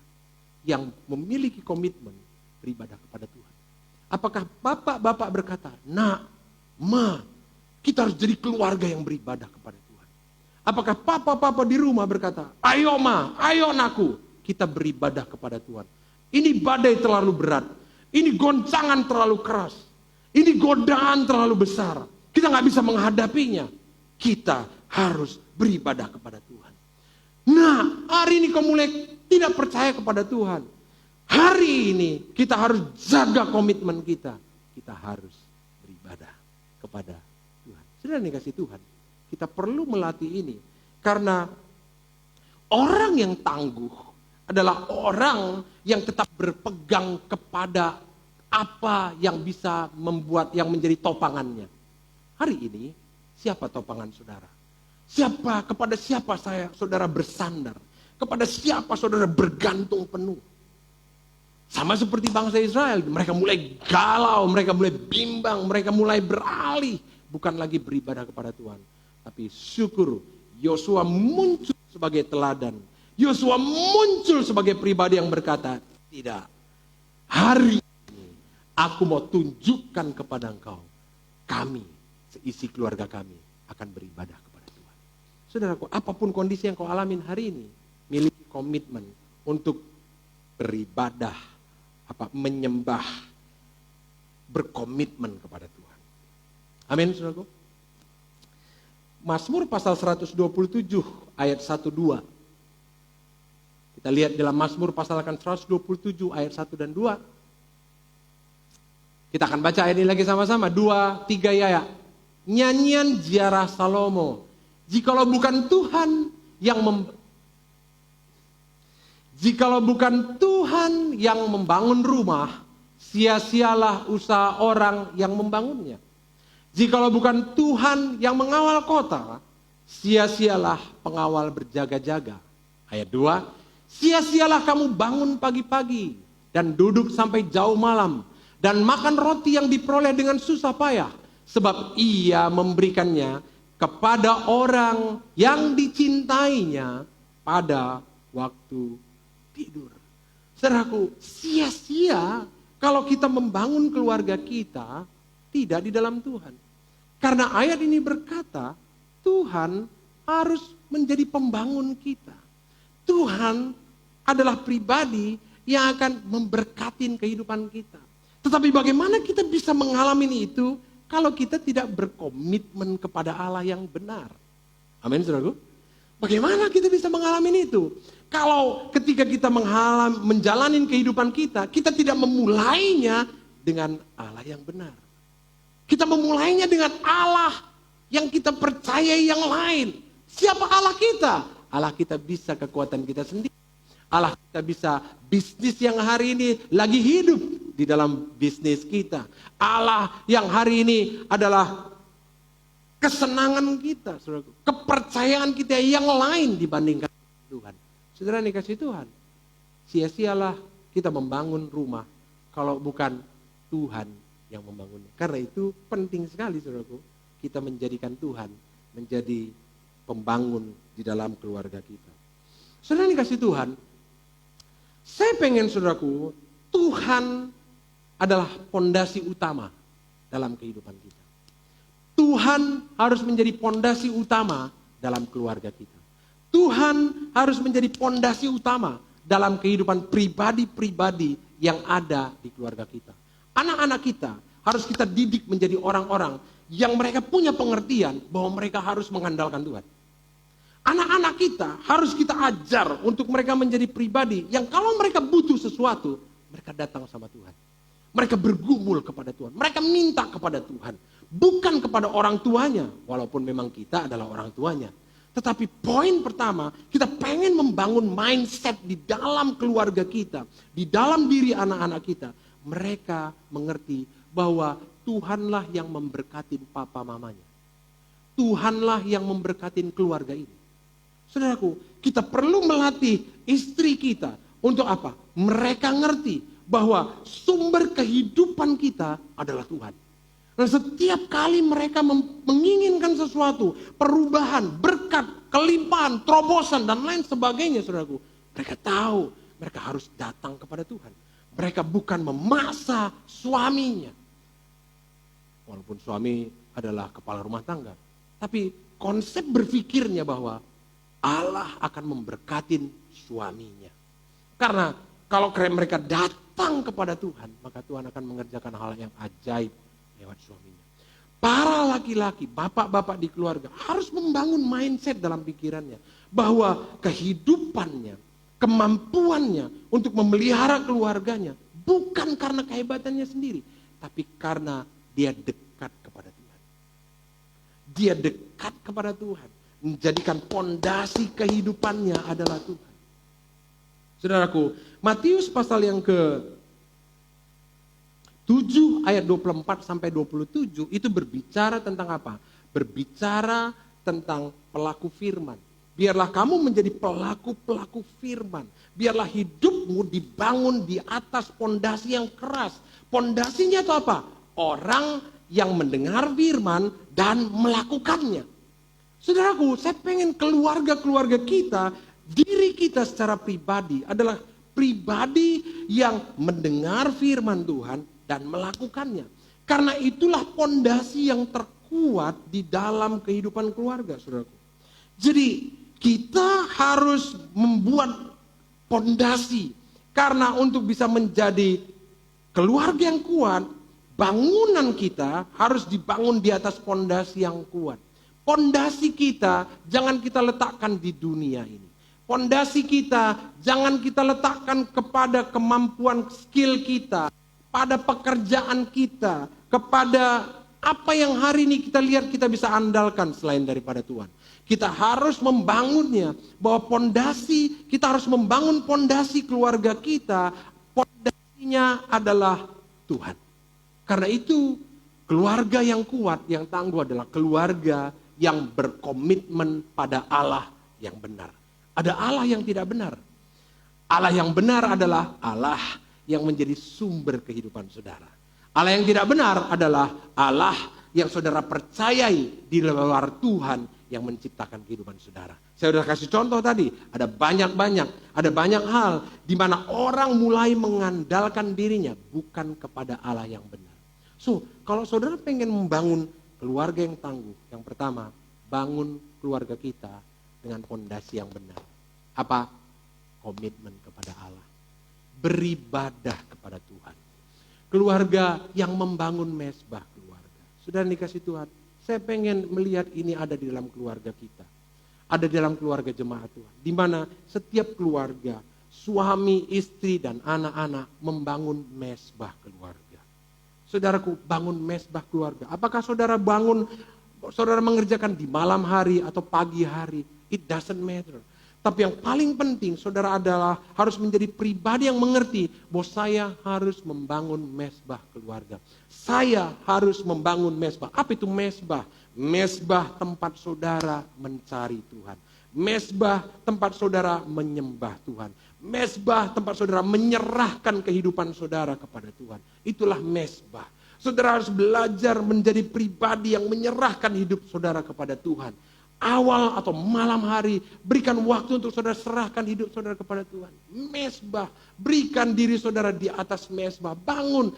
yang memiliki komitmen beribadah kepada Tuhan? Apakah bapak-bapak berkata, nak, ma, kita harus jadi keluarga yang beribadah kepada Tuhan? Apakah papa-papa di rumah berkata, ayo ma, ayo anakku, kita beribadah kepada Tuhan. Ini badai terlalu berat, ini goncangan terlalu keras, ini godaan terlalu besar, kita nggak bisa menghadapinya. Kita harus beribadah kepada Tuhan. Nah, hari ini kau mulai tidak percaya kepada Tuhan. Hari ini kita harus jaga komitmen kita. Kita harus beribadah kepada Tuhan. Sudah dikasih Tuhan. Kita perlu melatih ini. Karena orang yang tangguh adalah orang yang tetap berpegang kepada apa yang bisa membuat, yang menjadi topangannya. Hari ini, siapa topangan saudara? Kepada siapa saudara bersandar? Kepada siapa saudara bergantung penuh? Sama seperti bangsa Israel, mereka mulai galau, mereka mulai bimbang, mereka mulai beralih. Bukan lagi beribadah kepada Tuhan. Tapi syukur, Yosua muncul sebagai teladan. Yosua muncul sebagai pribadi yang berkata, tidak, hari ini aku mau tunjukkan kepada engkau, kami, seisi keluarga kami, akan beribadah kepada Tuhan. Saudaraku, apapun kondisi yang kau alamin hari ini, miliki komitmen untuk beribadah, menyembah, berkomitmen kepada Tuhan. Amin, saudaraku. Mazmur pasal 127 ayat 1-2. Kita lihat dalam Mazmur pasal 127 ayat 1 dan 2. Kita akan baca ayat ini lagi sama-sama. 2, 3 ya. Nyanyian ziarah Salomo. Jikalau bukan Tuhan yang membangun rumah, sia-sialah usaha orang yang membangunnya. Jikalau bukan Tuhan yang mengawal kota, sia-sialah pengawal berjaga-jaga. Ayat 2, sia-sialah kamu bangun pagi-pagi dan duduk sampai jauh malam dan makan roti yang diperoleh dengan susah payah, sebab ia memberikannya kepada orang yang dicintainya pada waktu tidur. Saudaraku, sia-sia kalau kita membangun keluarga kita tidak di dalam Tuhan. Karena ayat ini berkata, Tuhan harus menjadi pembangun kita. Tuhan adalah pribadi yang akan memberkatin kehidupan kita. Tetapi bagaimana kita bisa mengalami itu kalau kita tidak berkomitmen kepada Allah yang benar? Amin, saudaraku. Bagaimana kita bisa mengalami itu? Kalau ketika kita menjalani kehidupan kita, kita tidak memulainya dengan Allah yang benar. Kita memulainya dengan Allah yang kita percaya yang lain. Siapa Allah kita? Allah kita bisa kekuatan kita sendiri. Allah kita bisa bisnis yang hari ini lagi hidup di dalam bisnis kita. Allah yang hari ini adalah kesenangan kita, saudaraku. Kepercayaan kita yang lain dibandingkan Tuhan. Saudara dikasih Tuhan, sia-sialah kita membangun rumah kalau bukan Tuhan yang membangunnya. Karena itu penting sekali, saudaraku, kita menjadikan Tuhan menjadi pembangun di dalam keluarga kita. Saudara dikasih Tuhan, saya pengen, saudaraku, Tuhan adalah pondasi utama dalam kehidupan kita. Tuhan harus menjadi pondasi utama dalam keluarga kita. Tuhan harus menjadi pondasi utama dalam kehidupan pribadi-pribadi yang ada di keluarga kita. Anak-anak kita harus kita didik menjadi orang-orang yang mereka punya pengertian bahwa mereka harus mengandalkan Tuhan. Anak-anak kita harus kita ajar untuk mereka menjadi pribadi yang kalau mereka butuh sesuatu, mereka datang sama Tuhan. Mereka bergumul kepada Tuhan. Mereka minta kepada Tuhan. Bukan kepada orang tuanya, walaupun memang kita adalah orang tuanya. Tetapi poin pertama, kita pengen membangun mindset di dalam keluarga kita, di dalam diri anak-anak kita. Mereka mengerti bahwa Tuhanlah yang memberkati papa mamanya. Tuhanlah yang memberkati keluarga ini. Saudaraku, kita perlu melatih istri kita untuk apa? Mereka ngerti bahwa sumber kehidupan kita adalah Tuhan. Dan setiap kali mereka menginginkan sesuatu, perubahan, berkat, kelimpahan, terobosan, dan lain sebagainya, saudaraku. Mereka tahu mereka harus datang kepada Tuhan. Mereka bukan memaksa suaminya. Walaupun suami adalah kepala rumah tangga. Tapi konsep berpikirnya bahwa Allah akan memberkatin suaminya. Karena kalau mereka datang kepada Tuhan, maka Tuhan akan mengerjakan hal yang ajaib lewat suaminya. Para laki-laki, bapak-bapak di keluarga harus membangun mindset dalam pikirannya. Bahwa kehidupannya, kemampuannya untuk memelihara keluarganya bukan karena kehebatannya sendiri, tapi karena dia dekat kepada Tuhan. Dia dekat kepada Tuhan, menjadikan pondasi kehidupannya adalah Tuhan. Saudaraku, Matius pasal yang ke-7 ayat 24 sampai 27 itu berbicara tentang apa? Berbicara tentang pelaku firman. Biarlah kamu menjadi pelaku-pelaku firman. Biarlah hidupmu dibangun di atas pondasi yang keras. Pondasinya itu apa? Orang yang mendengar firman dan melakukannya. Saudaraku, saya pengen keluarga-keluarga kita, diri kita secara pribadi adalah pribadi yang mendengar firman Tuhan dan melakukannya. Karena itulah pondasi yang terkuat di dalam kehidupan keluarga, saudaraku. Jadi kita harus membuat pondasi. Karena untuk bisa menjadi keluarga yang kuat, bangunan kita harus dibangun di atas pondasi yang kuat. Pondasi kita jangan kita letakkan di dunia ini. Pondasi kita jangan kita letakkan kepada kemampuan skill kita, pada pekerjaan kita, kepada apa yang hari ini kita lihat kita bisa andalkan selain daripada Tuhan. Kita harus membangunnya, bahwa pondasi, kita harus membangun pondasi keluarga kita, pondasinya adalah Tuhan. Karena itu keluarga yang kuat, yang tangguh adalah keluarga yang berkomitmen pada Allah yang benar. Ada Allah yang tidak benar. Allah yang benar adalah Allah yang menjadi sumber kehidupan saudara. Allah yang tidak benar adalah Allah yang saudara percayai di luar Tuhan yang menciptakan kehidupan saudara. Saya sudah kasih contoh tadi, ada banyak hal di mana orang mulai mengandalkan dirinya bukan kepada Allah yang benar. So, kalau saudara pengen membangun keluarga yang tangguh, yang pertama, bangun keluarga kita dengan fondasi yang benar. Apa? Komitmen kepada Allah. Beribadah kepada Tuhan. Keluarga yang membangun mesbah keluarga. Saudara dikasih Tuhan, saya pengen melihat ini ada di dalam keluarga kita. Ada di dalam keluarga jemaat Tuhan. Di mana setiap keluarga, suami, istri, dan anak-anak membangun mesbah keluarga. Saudaraku, bangun mesbah keluarga. Apakah saudara mengerjakan di malam hari atau pagi hari? It doesn't matter. Tapi yang paling penting, saudara adalah harus menjadi pribadi yang mengerti bahwa saya harus membangun mesbah keluarga. Saya harus membangun mesbah. Apa itu mesbah? Mesbah tempat saudara mencari Tuhan. Mesbah tempat saudara menyembah Tuhan. Mesbah tempat saudara menyerahkan kehidupan saudara kepada Tuhan. Itulah mesbah. Saudara harus belajar menjadi pribadi yang menyerahkan hidup saudara kepada Tuhan. Awal atau malam hari, berikan waktu untuk saudara serahkan hidup saudara kepada Tuhan. Mesbah, berikan diri saudara di atas mesbah. Bangun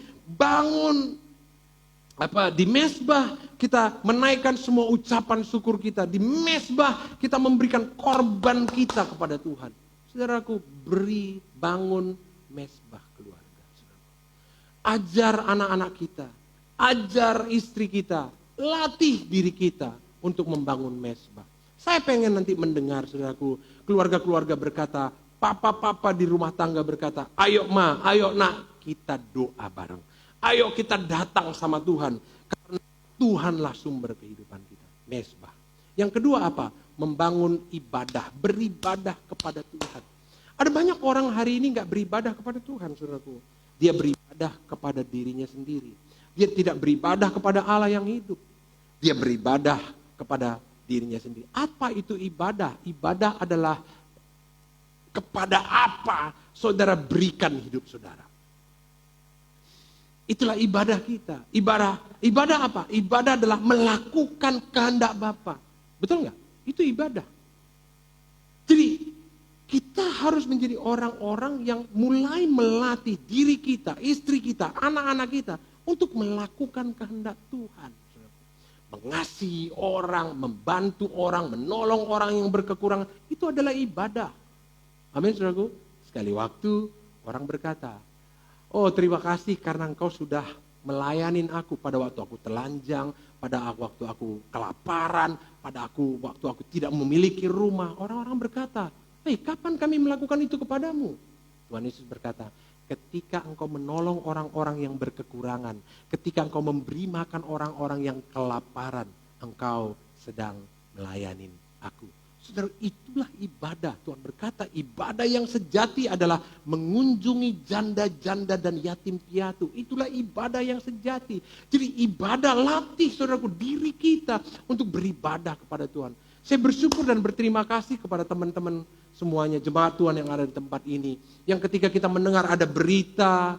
di mesbah kita menaikkan semua ucapan syukur kita. Di mesbah kita memberikan korban kita kepada Tuhan. Saudaraku, bangun mesbah keluarga. Ajar anak-anak kita, ajar istri kita, latih diri kita untuk membangun mesbah. Saya pengen nanti mendengar, saudaraku, keluarga-keluarga berkata, papa-papa di rumah tangga berkata, ayo ma, ayo nak, kita doa bareng. Ayo kita datang sama Tuhan, karena Tuhanlah sumber kehidupan kita. Mesbah. Yang kedua apa? Membangun ibadah, beribadah kepada Tuhan. Ada banyak orang hari ini gak beribadah kepada Tuhan, saudaraku. Dia beribadah kepada dirinya sendiri. Dia tidak beribadah kepada Allah yang hidup. Dia beribadah kepada dirinya sendiri. Apa itu ibadah? Ibadah adalah kepada apa saudara berikan hidup saudara. Itulah ibadah kita. Ibadah apa? Ibadah adalah melakukan kehendak Bapa. Betul nggak? Itu ibadah. Kita harus menjadi orang-orang yang mulai melatih diri kita, istri kita, anak-anak kita untuk melakukan kehendak Tuhan. Mengasihi orang, membantu orang, menolong orang yang berkekurangan, itu adalah ibadah. Amin, saudaraku. Sekali waktu orang berkata, oh terima kasih karena engkau sudah melayanin aku pada waktu aku telanjang, pada waktu aku kelaparan, pada waktu aku tidak memiliki rumah. Orang-orang berkata, hei, kapan kami melakukan itu kepadamu? Tuhan Yesus berkata, ketika engkau menolong orang-orang yang berkekurangan, ketika engkau memberi makan orang-orang yang kelaparan, engkau sedang melayanin aku. Saudara, itulah ibadah. Tuhan berkata, ibadah yang sejati adalah mengunjungi janda-janda dan yatim piatu. Itulah ibadah yang sejati. Jadi ibadah, latih saudaraku diri kita untuk beribadah kepada Tuhan. Saya bersyukur dan berterima kasih kepada teman-teman semuanya, jemaat Tuhan yang ada di tempat ini. Yang ketika kita mendengar ada berita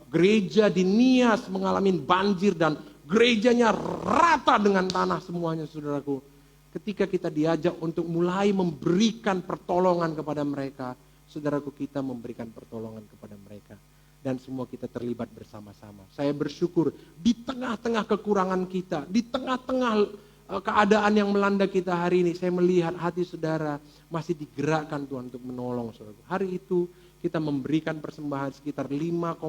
gereja di Nias mengalami banjir dan gerejanya rata dengan tanah semuanya, saudaraku. Ketika kita diajak untuk mulai memberikan pertolongan kepada mereka, saudaraku, kita memberikan pertolongan kepada mereka. Dan semua kita terlibat bersama-sama. Saya bersyukur di tengah-tengah kekurangan kita, di tengah-tengah keadaan yang melanda kita hari ini, saya melihat hati saudara masih digerakkan Tuhan untuk menolong saudara. Hari itu kita memberikan persembahan sekitar 5,8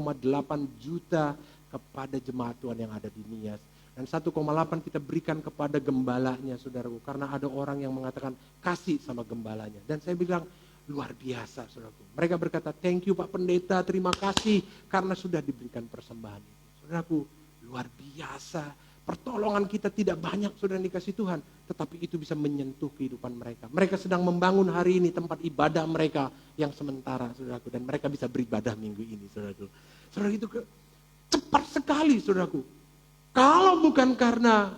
juta kepada jemaat Tuhan yang ada di Nias. Dan 1,8 kita berikan kepada gembalanya saudaraku. Karena ada orang yang mengatakan kasih sama gembalanya. Dan saya bilang luar biasa saudaraku. Mereka berkata thank you Pak Pendeta, terima kasih karena sudah diberikan persembahan itu. Saudaraku, luar biasa. Pertolongan kita tidak banyak saudara dikasih Tuhan. Tetapi itu bisa menyentuh kehidupan mereka. Mereka sedang membangun hari ini tempat ibadah mereka yang sementara saudaraku. Dan mereka bisa beribadah minggu ini saudaraku. Saudara, itu cepat sekali saudaraku. Kalau bukan karena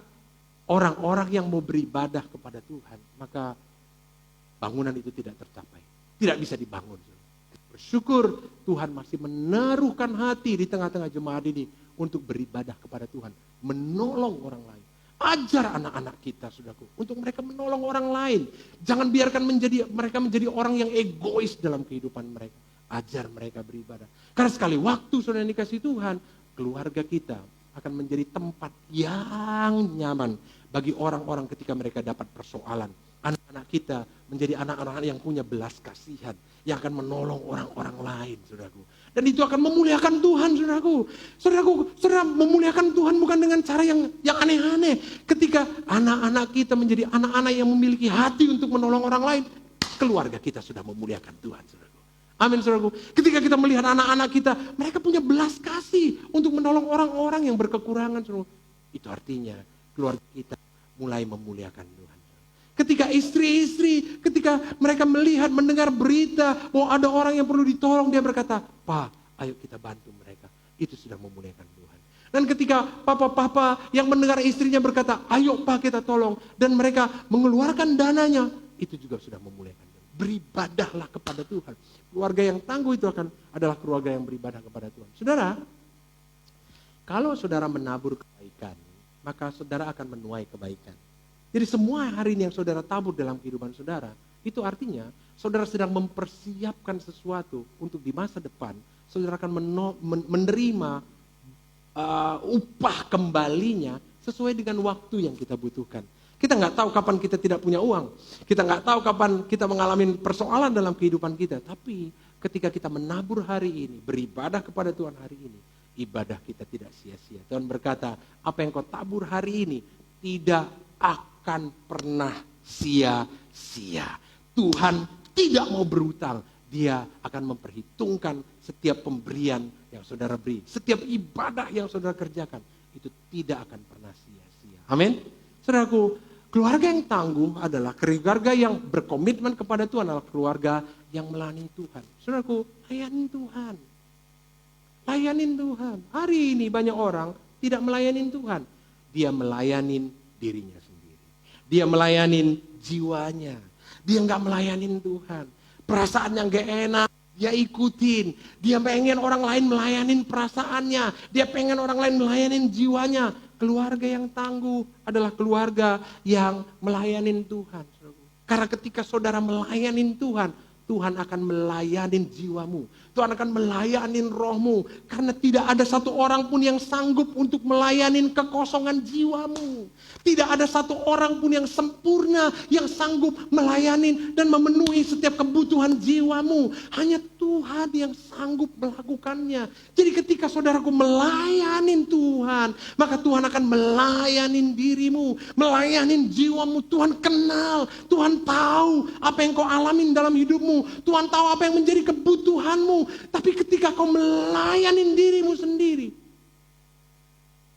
orang-orang yang mau beribadah kepada Tuhan, maka bangunan itu tidak tercapai. Tidak bisa dibangun. Bersyukur Tuhan masih menaruhkan hati di tengah-tengah jemaat ini untuk beribadah kepada Tuhan. Menolong orang lain. Ajar anak-anak kita, saudaraku, untuk mereka menolong orang lain. Jangan biarkan mereka menjadi orang yang egois dalam kehidupan mereka. Ajar mereka beribadah. Karena sekali waktu saudara dikasih Tuhan, keluarga kita akan menjadi tempat yang nyaman bagi orang-orang ketika mereka dapat persoalan. Anak-anak kita menjadi anak-anak yang punya belas kasihan, yang akan menolong orang-orang lain, saudaraku. Dan itu akan memuliakan Tuhan, saudaraku. Saudara, memuliakan Tuhan bukan dengan cara yang aneh-aneh. Ketika anak-anak kita menjadi anak-anak yang memiliki hati untuk menolong orang lain, keluarga kita sudah memuliakan Tuhan, saudaraku. Amin, saudaraku. Ketika kita melihat anak-anak kita, mereka punya belas kasih untuk menolong orang-orang yang berkekurangan, saudaraku. Itu artinya keluarga kita mulai memuliakan Tuhan. Ketika istri-istri, ketika mereka melihat, mendengar berita bahwa ada orang yang perlu ditolong, dia berkata, Pak, ayo kita bantu mereka. Itu sudah memuliakan Tuhan. Dan ketika papa-papa yang mendengar istrinya berkata, ayo Pak kita tolong, dan mereka mengeluarkan dananya, itu juga sudah memuliakan Tuhan. Beribadahlah kepada Tuhan. Keluarga yang tangguh itu adalah keluarga yang beribadah kepada Tuhan. Saudara, kalau saudara menabur kebaikan, maka saudara akan menuai kebaikan. Jadi semua hari ini yang saudara tabur dalam kehidupan saudara, itu artinya saudara sedang mempersiapkan sesuatu untuk di masa depan, saudara akan menerima upah kembalinya sesuai dengan waktu yang kita butuhkan. Kita nggak tahu kapan kita tidak punya uang. Kita nggak tahu kapan kita mengalami persoalan dalam kehidupan kita. Tapi ketika kita menabur hari ini, beribadah kepada Tuhan hari ini, ibadah kita tidak sia-sia. Tuhan berkata, apa yang kau tabur hari ini tidak akan pernah sia-sia. Tuhan tidak mau berhutang. Dia akan memperhitungkan setiap pemberian yang saudara beri. Setiap ibadah yang saudara kerjakan. Itu tidak akan pernah sia-sia. Amin. Saudaraku, keluarga yang tangguh adalah keluarga yang berkomitmen kepada Tuhan, adalah keluarga yang melayani Tuhan. Saudaraku, layanin Tuhan. Layanin Tuhan. Hari ini banyak orang tidak melayanin Tuhan. Dia melayanin dirinya sendiri. Dia melayanin jiwanya. Dia nggak melayanin Tuhan. Perasaan yang gak enak, dia ikutin. Dia pengen orang lain melayanin perasaannya. Dia pengen orang lain melayanin jiwanya. Keluarga yang tangguh adalah keluarga yang melayanin Tuhan. Karena ketika saudara melayanin Tuhan, Tuhan akan melayanin jiwamu. Tuhan akan melayanin rohmu. Karena tidak ada satu orang pun yang sanggup untuk melayanin kekosongan jiwamu. Tidak ada satu orang pun yang sempurna, yang sanggup melayanin dan memenuhi setiap kebutuhan jiwamu. Hanya Tuhan yang sanggup melakukannya. Jadi ketika saudaraku melayanin Tuhan, maka Tuhan akan melayanin dirimu, melayanin jiwamu. Tuhan kenal, Tuhan tahu apa yang kau alamin dalam hidupmu. Tuhan tahu apa yang menjadi kebutuhanmu. Tapi ketika kau melayanin dirimu sendiri,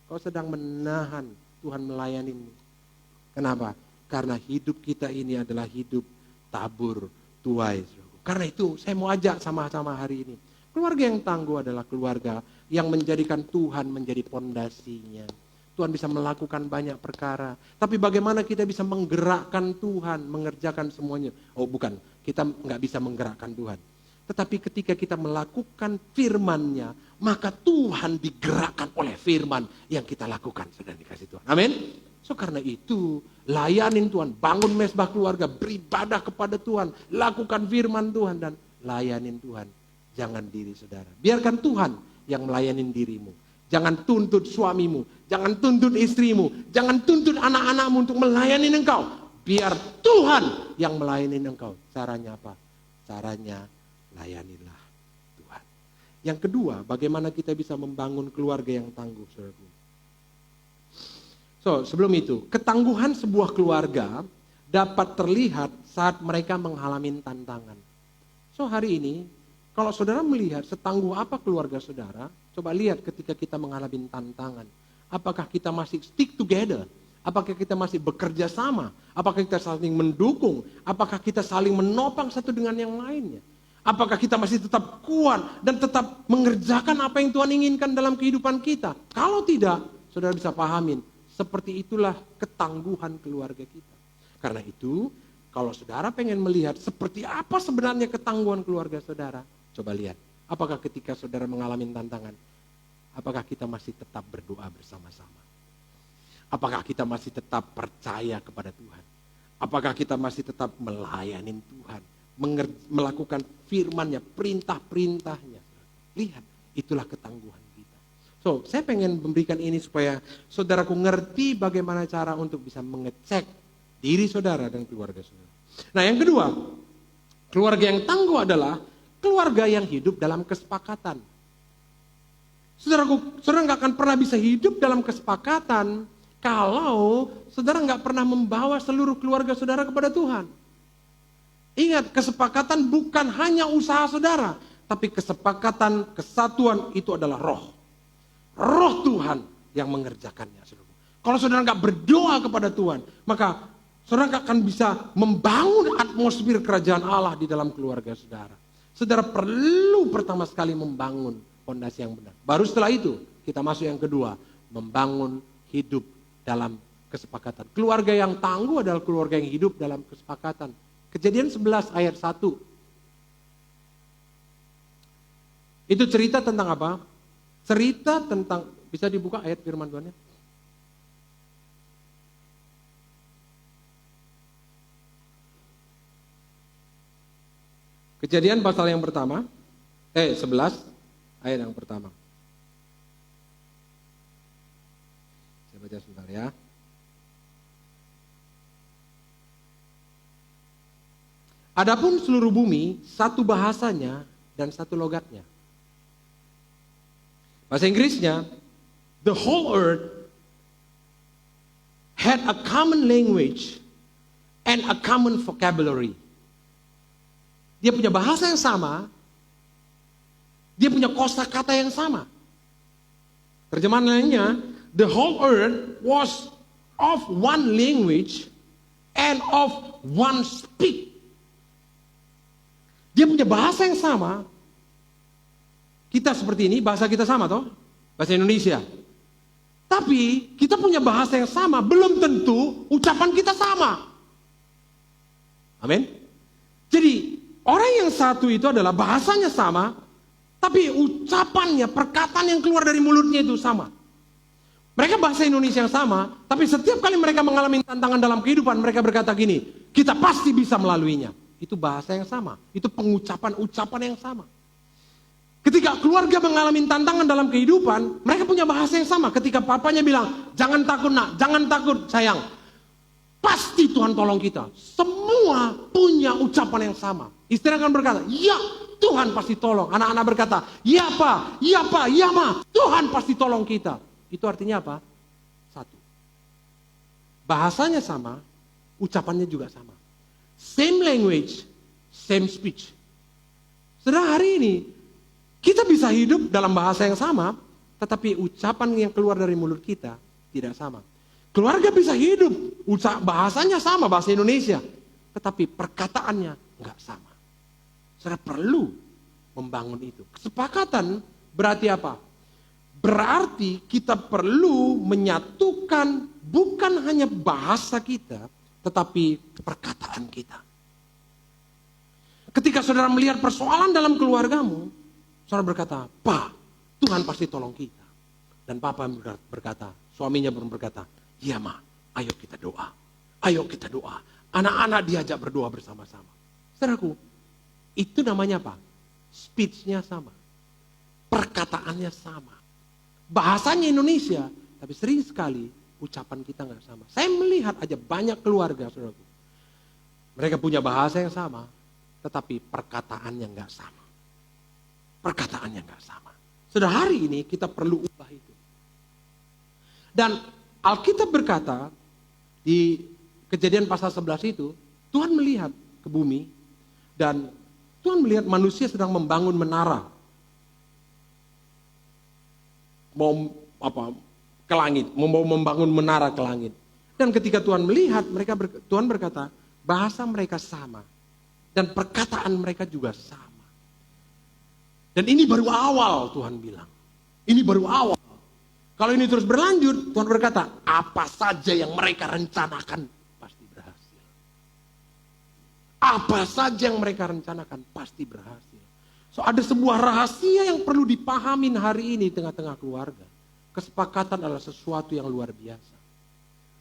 kau sedang menahan Tuhan melayaninmu. Kenapa? Karena hidup kita ini adalah hidup tabur tuai. Karena itu saya mau ajak sama-sama hari ini. Keluarga yang tangguh adalah keluarga yang menjadikan Tuhan menjadi pondasinya. Tuhan bisa melakukan banyak perkara. Tapi bagaimana kita bisa menggerakkan Tuhan, mengerjakan semuanya. Oh bukan, kita nggak bisa menggerakkan Tuhan. Tetapi ketika kita melakukan firman-Nya, maka Tuhan digerakkan oleh firman yang kita lakukan. Sudah dikasih Tuhan. Amin. So karena itu, layanin Tuhan, bangun mesbah keluarga, beribadah kepada Tuhan, lakukan firman Tuhan dan layanin Tuhan. Jangan diri saudara. Biarkan Tuhan yang melayanin dirimu. Jangan tuntut suamimu, jangan tuntut istrimu, jangan tuntut anak-anakmu untuk melayani engkau. Biar Tuhan yang melayani engkau. Caranya apa? Caranya layanilah Tuhan. Yang kedua, bagaimana kita bisa membangun keluarga yang tangguh, saudaraku. So, sebelum itu, ketangguhan sebuah keluarga dapat terlihat saat mereka mengalami tantangan. So, hari ini, kalau saudara melihat setangguh apa keluarga saudara, coba lihat ketika kita mengalami tantangan. Apakah kita masih stick together? Apakah kita masih bekerja sama? Apakah kita saling mendukung? Apakah kita saling menopang satu dengan yang lainnya? Apakah kita masih tetap kuat dan tetap mengerjakan apa yang Tuhan inginkan dalam kehidupan kita? Kalau tidak, saudara bisa pahamin, seperti itulah ketangguhan keluarga kita. Karena itu, kalau saudara pengen melihat seperti apa sebenarnya ketangguhan keluarga saudara, coba lihat, apakah ketika saudara mengalami tantangan, apakah kita masih tetap berdoa bersama-sama? Apakah kita masih tetap percaya kepada Tuhan? Apakah kita masih tetap melayani Tuhan? Melakukan firman-Nya, perintah-perintahnya. Lihat, itulah ketangguhan kita. So, saya pengen memberikan ini supaya saudaraku ngerti bagaimana cara untuk bisa mengecek diri saudara dan keluarga saudara. Nah, yang kedua, keluarga yang tangguh adalah keluarga yang hidup dalam kesepakatan. Saudaraku, saudara nggak akan pernah bisa hidup dalam kesepakatan kalau saudara nggak pernah membawa seluruh keluarga saudara kepada Tuhan. Ingat, kesepakatan bukan hanya usaha saudara, tapi kesepakatan, kesatuan itu adalah roh. Roh Tuhan yang mengerjakannya. Saudara. Kalau saudara nggak berdoa kepada Tuhan, maka saudara nggak akan bisa membangun atmosfer kerajaan Allah di dalam keluarga saudara. Saudara perlu pertama sekali membangun fondasi yang benar. Baru setelah itu kita masuk yang kedua, membangun hidup dalam kesepakatan. Keluarga yang tangguh adalah keluarga yang hidup dalam kesepakatan. Kejadian 11 ayat 1. Itu cerita tentang apa? Cerita tentang, bisa dibuka ayat firman Tuhan-nya? Kejadian pasal yang pertama, 11 ayat yang pertama. Saya baca sebentar ya. Adapun seluruh bumi, satu bahasanya dan satu logatnya. Bahasa Inggrisnya, the whole earth had a common language and a common vocabulary. Dia punya bahasa yang sama, dia punya kosakata yang sama. Terjemahan lainnya, the whole earth was of one language and of one speak. Dia punya bahasa yang sama. Kita seperti ini, bahasa kita sama toh? Bahasa Indonesia. Tapi kita punya bahasa yang sama, belum tentu ucapan kita sama. Amin. Jadi orang yang satu itu adalah bahasanya sama, tapi ucapannya, perkataan yang keluar dari mulutnya itu sama. Mereka bahasa Indonesia yang sama, tapi setiap kali mereka mengalami tantangan dalam kehidupan, mereka berkata gini, kita pasti bisa melaluinya. Itu bahasa yang sama. Itu pengucapan-ucapan yang sama. Ketika keluarga mengalami tantangan dalam kehidupan, mereka punya bahasa yang sama. Ketika papanya bilang, jangan takut nak, jangan takut sayang. Pasti Tuhan tolong kita. Semua punya ucapan yang sama. Istri akan berkata, ya Tuhan pasti tolong. Anak-anak berkata, ya Pak, ya Pak, ya Ma, Tuhan pasti tolong kita. Itu artinya apa? Satu. Bahasanya sama, ucapannya juga sama. Same language, same speech. Saudara, hari ini kita bisa hidup dalam bahasa yang sama, tetapi ucapan yang keluar dari mulut kita tidak sama. Keluarga bisa hidup, bahasanya sama, bahasa Indonesia, tetapi perkataannya nggak sama. Saudara perlu membangun itu. Kesepakatan berarti apa? Berarti kita perlu menyatukan bukan hanya bahasa kita, tetapi perkataan kita. Ketika saudara melihat persoalan dalam keluargamu, saudara berkata, Pak, Tuhan pasti tolong kita. Dan Papa berkata, suaminya berkata, iya Ma, ayo kita doa. Ayo kita doa. Anak-anak diajak berdoa bersama-sama. Saudaraku, itu namanya apa? Speech-nya sama. Perkataannya sama. Bahasanya Indonesia, tapi sering sekali ucapan kita nggak sama. Saya melihat aja banyak keluarga, saudaraku. Mereka punya bahasa yang sama, tetapi perkataannya nggak sama. Perkataannya nggak sama. Sudah hari ini kita perlu ubah itu. Dan Alkitab berkata di Kejadian pasal 11 itu, Tuhan melihat ke bumi dan Tuhan melihat manusia sedang membangun menara. Mau ke langit, mau membangun menara ke langit. Dan ketika Tuhan melihat, Tuhan berkata, bahasa mereka sama dan perkataan mereka juga sama. Dan ini baru awal, Tuhan bilang. Ini baru awal. Kalau ini terus berlanjut, Tuhan berkata, apa saja yang mereka rencanakan pasti berhasil. Apa saja yang mereka rencanakan pasti berhasil. So ada sebuah rahasia yang perlu dipahamin hari ini tengah-tengah keluarga. Kesepakatan adalah sesuatu yang luar biasa.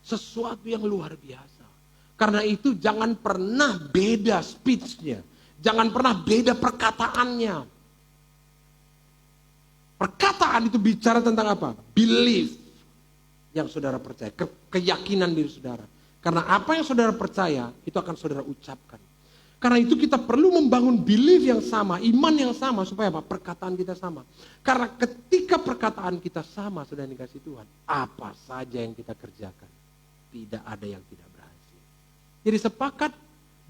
Sesuatu yang luar biasa. Karena itu jangan pernah beda speech-nya. Jangan pernah beda perkataannya. Perkataan itu bicara tentang apa? Belief yang saudara percaya. Keyakinan diri saudara. Karena apa yang saudara percaya, itu akan saudara ucapkan. Karena itu kita perlu membangun belief yang sama, iman yang sama, supaya apa? Perkataan kita sama. Karena ketika perkataan kita sama, sudah dikasih Tuhan, apa saja yang kita kerjakan, tidak ada yang tidak berhasil. Jadi sepakat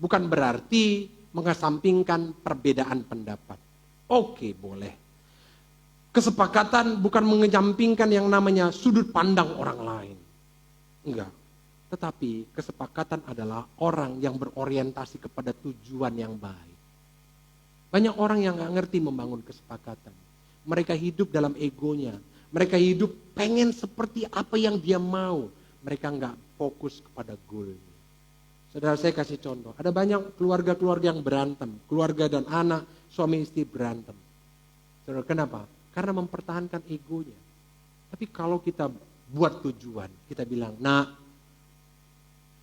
bukan berarti mengesampingkan perbedaan pendapat. Oke, boleh. Kesepakatan bukan mengesampingkan yang namanya sudut pandang orang lain. Enggak. Tetapi kesepakatan adalah orang yang berorientasi kepada tujuan yang baik. Banyak orang yang gak ngerti membangun kesepakatan. Mereka hidup dalam egonya. Mereka hidup pengen seperti apa yang dia mau. Mereka gak fokus kepada goalnya. Saudara, saya kasih contoh. Ada banyak keluarga-keluarga yang berantem. Keluarga dan anak, suami istri berantem. Saudara, kenapa? Karena mempertahankan egonya. Tapi kalau kita buat tujuan, kita bilang, nah,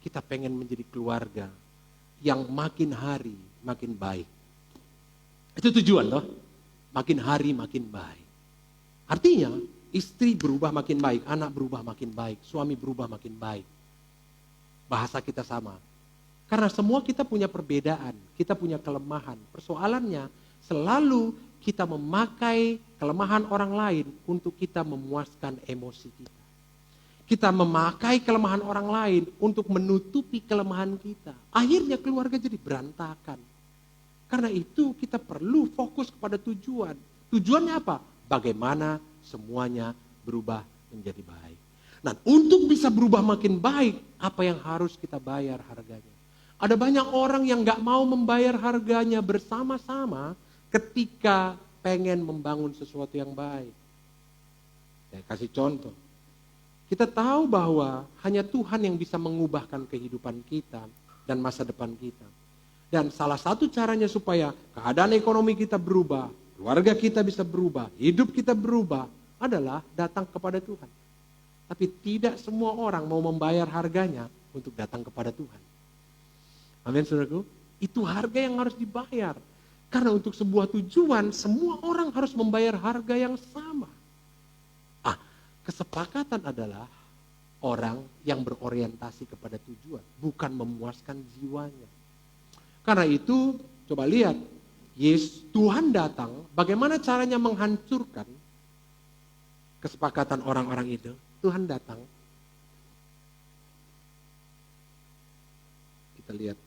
kita pengen menjadi keluarga yang makin hari makin baik. Itu tujuan loh. Makin hari makin baik. Artinya istri berubah makin baik, anak berubah makin baik, suami berubah makin baik. Bahasa kita sama. Karena semua kita punya perbedaan, kita punya kelemahan. Persoalannya selalu kita memakai kelemahan orang lain untuk kita memuaskan emosi kita. Kita memakai kelemahan orang lain untuk menutupi kelemahan kita. Akhirnya keluarga jadi berantakan. Karena itu kita perlu fokus kepada tujuan. Tujuannya apa? Bagaimana semuanya berubah menjadi baik. Nah, untuk bisa berubah makin baik, apa yang harus kita bayar harganya? Ada banyak orang yang gak mau membayar harganya bersama-sama ketika pengen membangun sesuatu yang baik. Saya kasih contoh. Kita tahu bahwa hanya Tuhan yang bisa mengubahkan kehidupan kita dan masa depan kita. Dan salah satu caranya supaya keadaan ekonomi kita berubah, keluarga kita bisa berubah, hidup kita berubah, adalah datang kepada Tuhan. Tapi tidak semua orang mau membayar harganya untuk datang kepada Tuhan. Amin, saudaraku. Itu harga yang harus dibayar. Karena untuk sebuah tujuan, semua orang harus membayar harga yang sama. Kesepakatan adalah orang yang berorientasi kepada tujuan, bukan memuaskan jiwanya. Karena itu, coba lihat, Tuhan datang, bagaimana caranya menghancurkan kesepakatan orang-orang itu? Tuhan datang. Kita lihat.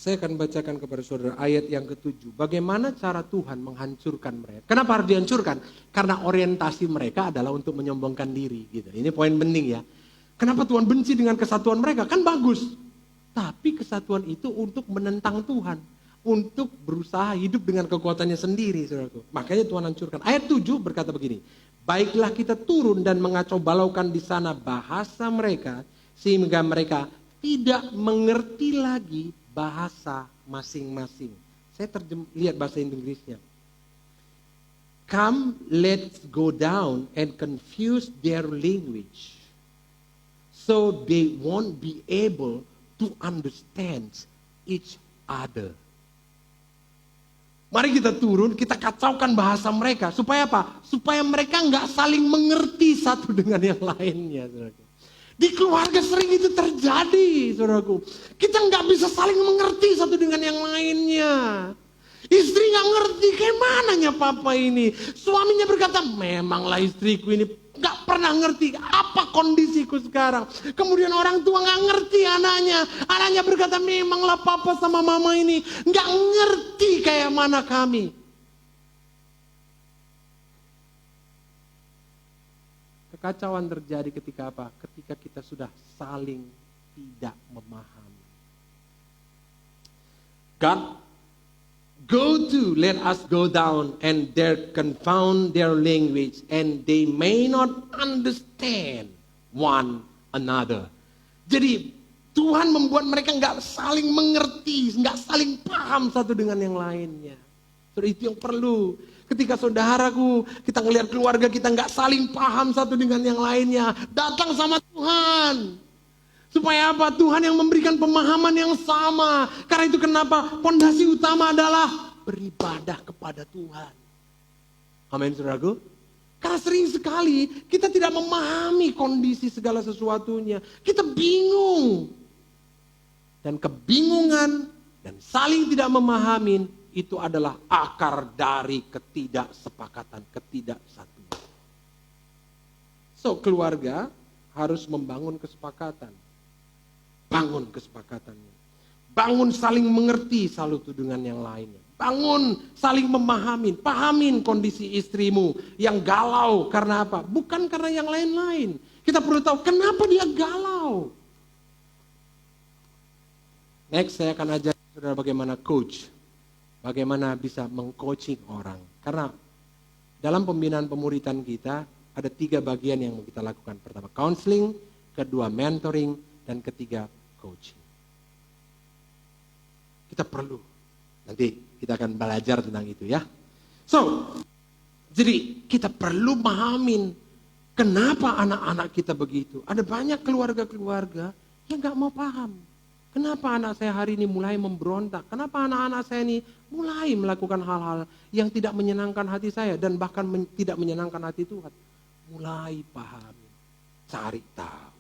Saya akan bacakan kepada saudara ayat yang ke-7. Bagaimana cara Tuhan menghancurkan mereka? Kenapa harus dihancurkan? Karena orientasi mereka adalah untuk menyombongkan diri. Gitu. Ini poin penting ya. Kenapa Tuhan benci dengan kesatuan mereka? Kan bagus. Tapi kesatuan itu untuk menentang Tuhan. Untuk berusaha hidup dengan kekuatannya sendiri. Saudaraku. Makanya Tuhan hancurkan. Ayat 7 berkata begini. Baiklah kita turun dan mengacau balaukan di sana bahasa mereka. Sehingga mereka tidak mengerti lagi bahasa masing-masing. Saya lihat bahasa Inggrisnya. Come, let's go down and confuse their language, so they won't be able to understand each other. Mari kita turun, kita kacaukan bahasa mereka. Supaya apa? Supaya mereka nggak saling mengerti satu dengan yang lainnya. Di keluarga sering itu terjadi, saudaraku. Kita nggak bisa saling mengerti satu dengan yang lainnya. Istri nggak ngerti, kayak mananya papa ini. Suaminya berkata, memanglah istriku ini nggak pernah ngerti apa kondisiku sekarang. Kemudian orang tua nggak ngerti anaknya. Anaknya berkata, memanglah papa sama mama ini nggak ngerti kayak mana kami. Kekacauan terjadi ketika apa? Ketika kita sudah saling tidak memahami. God, let us go down and there confound their language and they may not understand one another. Jadi Tuhan membuat mereka nggak saling mengerti, nggak saling paham satu dengan yang lainnya. Jadi itu yang perlu. Ketika saudaraku, kita ngelihat keluarga kita nggak saling paham satu dengan yang lainnya, datang sama Tuhan. Supaya apa? Tuhan yang memberikan pemahaman yang sama. Karena itu kenapa pondasi utama adalah beribadah kepada Tuhan. Amin, saudaraku. Karena sering sekali kita tidak memahami kondisi segala sesuatunya. Kita bingung. Dan kebingungan dan saling tidak memahami itu adalah akar dari ketidaksepakatan, ketidaksatuan. So, keluarga harus membangun kesepakatan. Bangun kesepakatannya. Bangun saling mengerti satu dengan yang lainnya. Bangun saling memahami. Pahamin kondisi istrimu yang galau. Karena apa? Bukan karena yang lain-lain. Kita perlu tahu kenapa dia galau. Next, saya akan ajar saudara bagaimana coach. Bagaimana bisa meng-coaching orang. Karena dalam pembinaan pemuritan kita ada 3 bagian yang kita lakukan. Pertama counseling, kedua mentoring, dan ketiga coaching. Kita perlu. Nanti kita akan belajar tentang itu ya. So, jadi kita perlu pahamin kenapa anak-anak kita begitu. Ada banyak keluarga-keluarga yang gak mau paham. Kenapa anak saya hari ini mulai memberontak? Kenapa anak-anak saya ini mulai melakukan hal-hal yang tidak menyenangkan hati saya dan bahkan tidak menyenangkan hati Tuhan? Mulai pahami, cari tahu.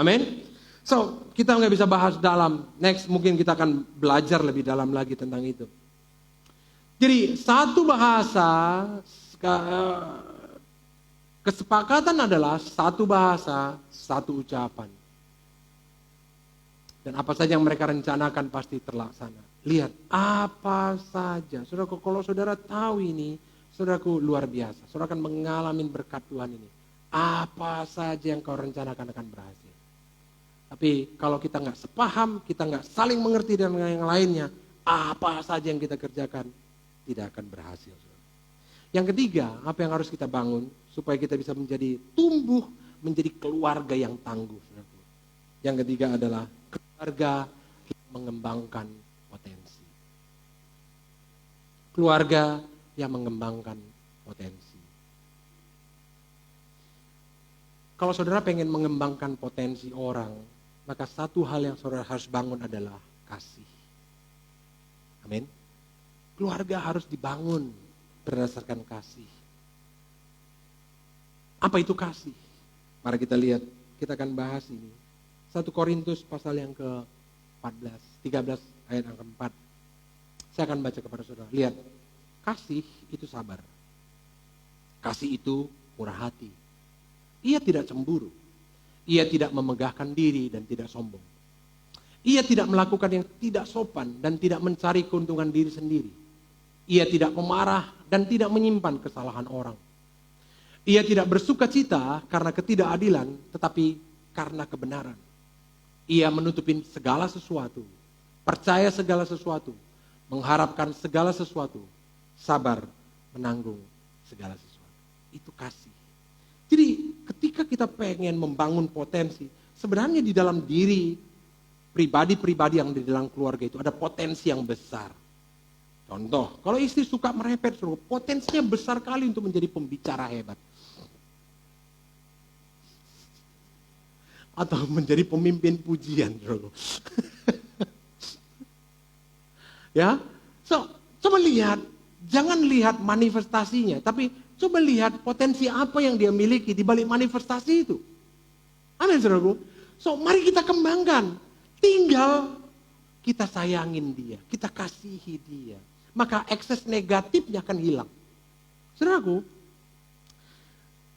Amin. So, kita nggak bisa bahas dalam. Next, mungkin kita akan belajar lebih dalam lagi tentang itu. Jadi, satu bahasa, kesepakatan adalah satu bahasa, satu ucapan. Dan apa saja yang mereka rencanakan pasti terlaksana. Lihat, apa saja. Saudaraku, kalau saudara tahu ini, saudaraku luar biasa. Saudara akan mengalami berkat Tuhan ini. Apa saja yang kau rencanakan akan berhasil. Tapi kalau kita nggak sepaham, kita nggak saling mengerti dengan yang lainnya, apa saja yang kita kerjakan tidak akan berhasil. Yang ketiga, apa yang harus kita bangun supaya kita bisa menjadi tumbuh menjadi keluarga yang tangguh. Saudaraku. Yang ketiga adalah keluarga yang mengembangkan potensi. Keluarga yang mengembangkan potensi. Kalau saudara pengen mengembangkan potensi orang, maka satu hal yang saudara harus bangun adalah kasih. Amin. Keluarga harus dibangun berdasarkan kasih. Apa itu kasih? Mari kita lihat, kita akan bahas ini. 1 Korintus pasal yang ke-14, 13 ayat yang ke-4. Saya akan baca kepada saudara. Lihat, kasih itu sabar. Kasih itu murah hati. Ia tidak cemburu. Ia tidak memegahkan diri dan tidak sombong. Ia tidak melakukan yang tidak sopan dan tidak mencari keuntungan diri sendiri. Ia tidak pemarah dan tidak menyimpan kesalahan orang. Ia tidak bersuka cita karena ketidakadilan, tetapi karena kebenaran. Ia menutupin segala sesuatu, percaya segala sesuatu, mengharapkan segala sesuatu, sabar menanggung segala sesuatu. Itu kasih. Jadi ketika kita pengen membangun potensi, sebenarnya di dalam diri pribadi-pribadi yang di dalam keluarga itu ada potensi yang besar. Contoh, kalau istri suka merepet, potensinya besar kali untuk menjadi pembicara hebat. Atau menjadi pemimpin pujian. Ya, so coba lihat, jangan lihat manifestasinya, tapi coba lihat potensi apa yang dia miliki di balik manifestasi itu. Amin, saudaraku. So mari kita kembangkan. Tinggal kita sayangin dia, kita kasihi dia. Maka ekses negatifnya akan hilang. Saudaraku,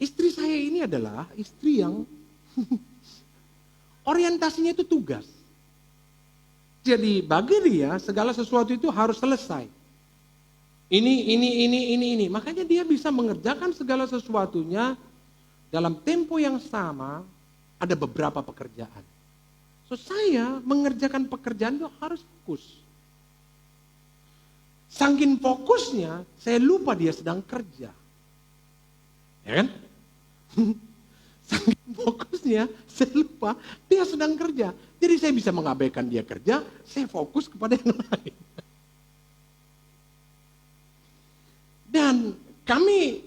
istri saya ini adalah istri yang orientasinya itu tugas. Jadi bagi dia segala sesuatu itu harus selesai. Ini. Makanya dia bisa mengerjakan segala sesuatunya dalam tempo yang sama, ada beberapa pekerjaan. So saya mengerjakan pekerjaan itu harus fokus. Saking fokusnya, saya lupa dia sedang kerja. Ya kan? Saking fokusnya, saya lupa dia sedang kerja. Jadi saya bisa mengabaikan dia kerja, saya fokus kepada yang lain. Dan kami,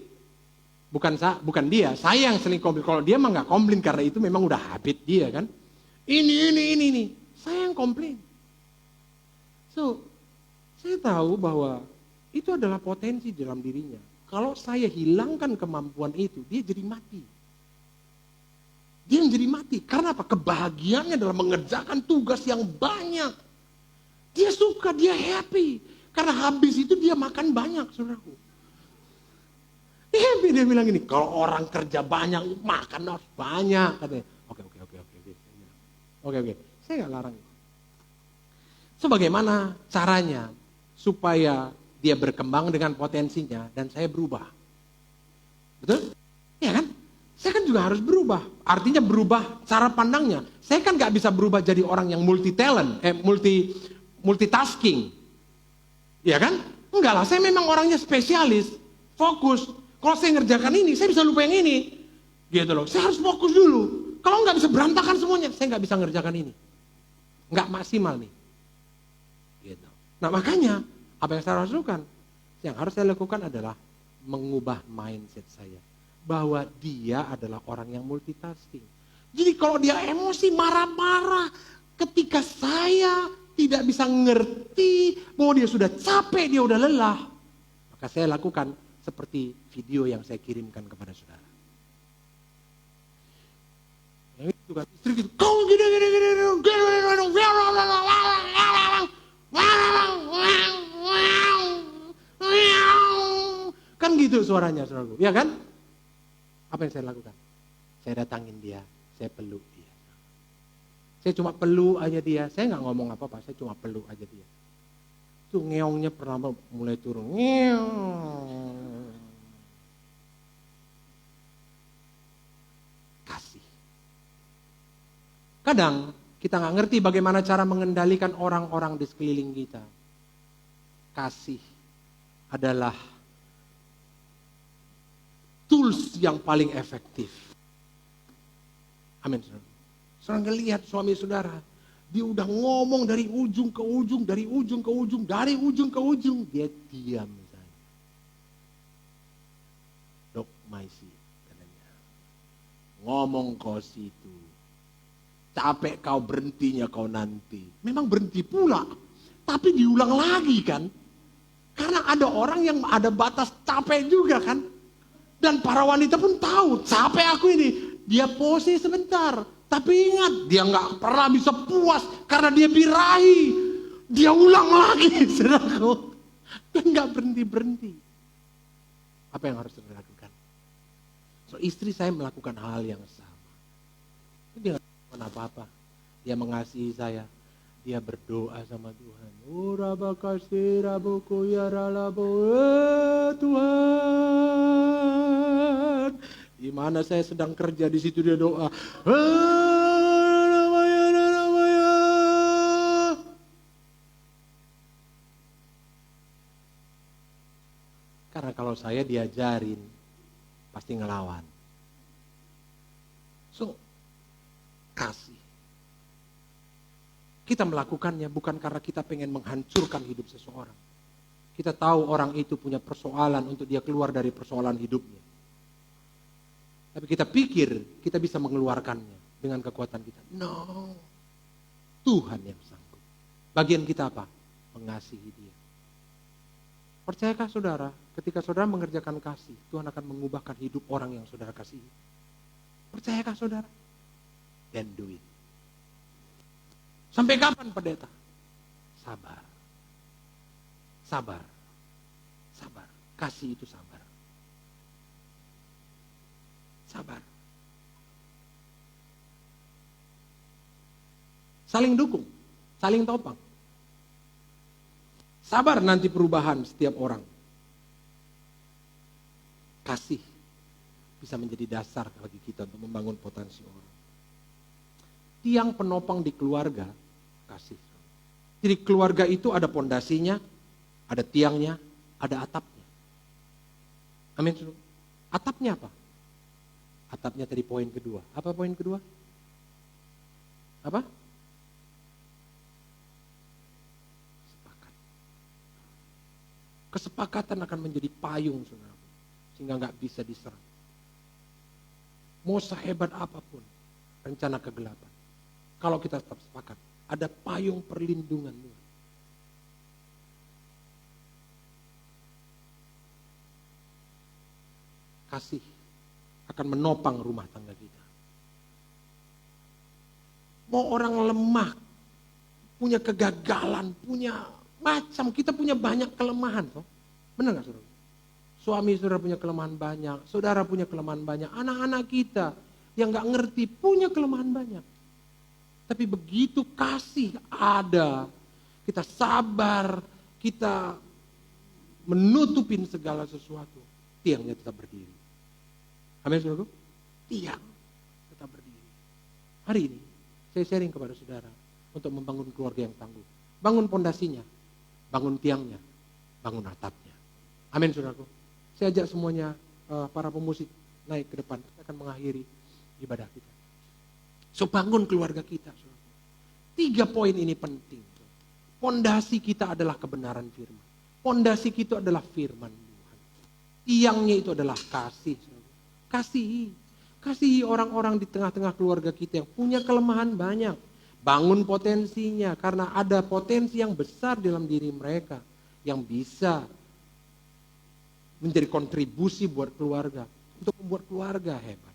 bukan dia, saya yang sering komplain. Kalau dia mah nggak komplain karena itu memang udah habit dia kan. Ini. Saya yang komplain. So, saya tahu bahwa itu adalah potensi dalam dirinya. Kalau saya hilangkan kemampuan itu, dia jadi mati. Dia yang jadi mati. Karena apa? Kebahagiaannya adalah mengerjakan tugas yang banyak. Dia suka, dia happy. Karena habis itu dia makan banyak, saudaraku. Dia happy, dia bilang gini, kalau orang kerja banyak, makan harus banyak. Katanya, Oke, saya nggak larang. So bagaimana caranya supaya dia berkembang dengan potensinya dan saya berubah? Betul? Ya kan? Saya kan juga harus berubah. Artinya berubah cara pandangnya. Saya kan nggak bisa berubah jadi orang yang multitasking. Ya kan? Enggak lah, saya memang orangnya spesialis, fokus. Kalau saya ngerjakan ini, saya bisa lupa yang ini. Gitu loh, saya harus fokus dulu. Kalau nggak bisa berantakan semuanya, saya nggak bisa ngerjakan ini. Nggak maksimal nih. Gitu. Nah makanya, apa yang saya harus lakukan? Yang harus saya lakukan adalah mengubah mindset saya. Bahwa dia adalah orang yang multitasking. Jadi kalau dia emosi, marah-marah, ketika saya tidak bisa ngerti bahwa dia sudah capek, dia udah lelah, maka saya lakukan seperti video yang saya kirimkan kepada saudara. Yang itu kan istri gitu, kau gini, kan gitu suaranya, saudaraku, ya kan? Apa yang saya lakukan? Saya datangin dia, saya peluk dia. Saya cuma peluk aja dia, saya nggak ngomong apa-apa, saya cuma peluk aja dia. Itu ngeongnya pertama mulai turun. Kasih. Kadang kita nggak ngerti bagaimana cara mengendalikan orang-orang di sekeliling kita. Kasih adalah tools yang paling efektif. Amin. Saudara ngelihat suami saudara, dia udah ngomong dari ujung ke ujung, dari ujung ke ujung, dari ujung ke ujung, dia diam misalnya. Dok Maisi katanya, ngomong kau situ, capek kau berhentinya kau nanti. Memang berhenti pula, tapi diulang lagi kan. Karena ada orang yang ada batas capek juga kan. Dan para wanita pun tahu, capek aku ini. Dia pose sebentar. Tapi ingat, dia nggak pernah bisa puas karena dia birahi. Dia ulang lagi, saudaraku. Dia nggak berhenti-berhenti. Apa yang harus kita lakukan? So, istri saya melakukan hal yang sama. Dia nggak melakukan apa-apa. Dia mengasihi saya. Dia berdoa sama Tuhan. Tuhan. Di mana saya sedang kerja, di situ dia doa. Karena kalau saya diajarin, pasti ngelawan. So, kasih. Kita melakukannya bukan karena kita pengen menghancurkan hidup seseorang. Kita tahu orang itu punya persoalan untuk dia keluar dari persoalan hidupnya. Tapi kita pikir kita bisa mengeluarkannya dengan kekuatan kita. No. Tuhan yang sanggup. Bagian kita apa? Mengasihi dia. Percayakah saudara, ketika saudara mengerjakan kasih, Tuhan akan mengubahkan hidup orang yang saudara kasihi? Percayakah saudara? Then do it. Sampai kapan pendeta? Sabar. Sabar. Sabar. Kasih itu sabar. Sabar. Saling dukung. Saling topang. Sabar nanti perubahan setiap orang. Kasih bisa menjadi dasar bagi kita untuk membangun potensi orang. Tiang penopang di keluarga, kasih. Jadi keluarga itu ada pondasinya, ada tiangnya, ada atapnya. Amin. Atapnya apa? Atapnya tadi poin kedua. Apa poin kedua? Apa? Sepakat. Kesepakatan akan menjadi payung, saudara. Sehingga nggak bisa diserang. Mau sehebat apapun rencana kegelapan. Kalau kita tetap sepakat, ada payung perlindungan. Kasih akan menopang rumah tangga kita. Mau orang lemah, punya kegagalan, punya macam, kita punya banyak kelemahan. Toh. Benar gak saudara? Suami saudara punya kelemahan banyak, saudara punya kelemahan banyak, anak-anak kita yang gak ngerti punya kelemahan banyak. Tapi begitu kasih ada, kita sabar, kita menutupin segala sesuatu, tiangnya tetap berdiri. Amin saudara? Tiang tetap berdiri. Hari ini saya sharing kepada saudara untuk membangun keluarga yang tangguh. Bangun pondasinya, bangun tiangnya, bangun atapnya. Amin saudaraku. Saya ajak semuanya para pemusik naik ke depan. Kita akan mengakhiri ibadah kita. So bangun keluarga kita. 3 poin ini penting. Pondasi kita adalah kebenaran firman. Pondasi kita adalah firman Tuhan. Tiangnya itu adalah kasih. Kasihi. Kasihi orang-orang di tengah-tengah keluarga kita yang punya kelemahan banyak. Bangun potensinya karena ada potensi yang besar dalam diri mereka yang bisa menjadi kontribusi buat keluarga. Untuk membuat keluarga hebat.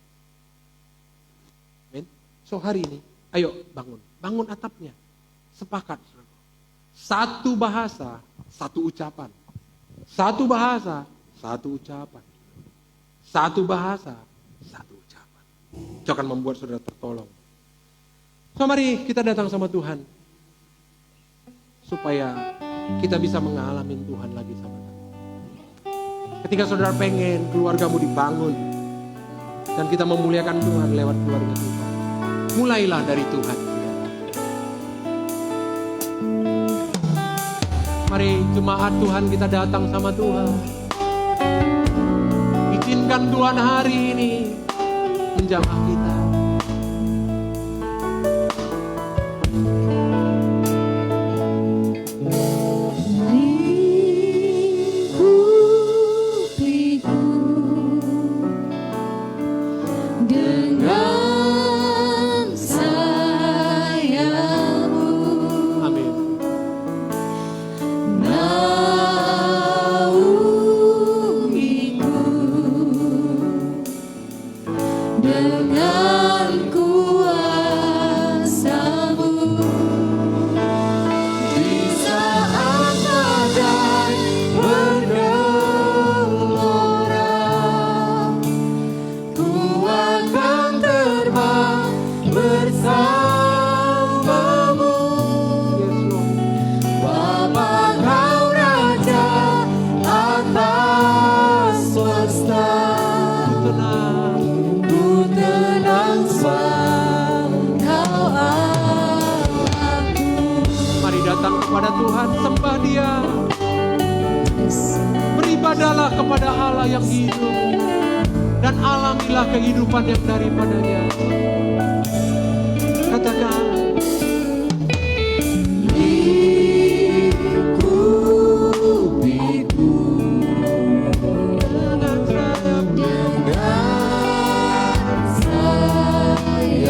So hari ini, ayo bangun. Bangun atapnya. Sepakat. Satu bahasa, satu ucapan. Satu bahasa, satu ucapan. Satu bahasa, satu ucapan. Itu akan membuat saudara tertolong. So mari kita datang sama Tuhan. Supaya kita bisa mengalami Tuhan lagi sama-sama. Ketika saudara pengen keluargamu dibangun. Dan kita memuliakan Tuhan lewat keluarga kita. Mulailah dari Tuhan. Mari jemaat Tuhan kita datang sama Tuhan. Izinkan Biarkan Tuhan hari ini menjamah kita. Lingkupiku dengan sayapmu, Amin. naungiku dengan kuasa-Mu. Di saat badai bergelora, ku akan terbang bersama-Mu. Yes, Lord. Bapa Kau Raja atas semesta, Tenang. ku tenang sebab Kau Allahku. Mari datang kepada Tuhan, sembah Dia. Beribadahlah kepada Allah yang hidup, dan alamilah kehidupan yang daripadanya. Katakan, Lingkupiku dengan sayap dengan sayapmu,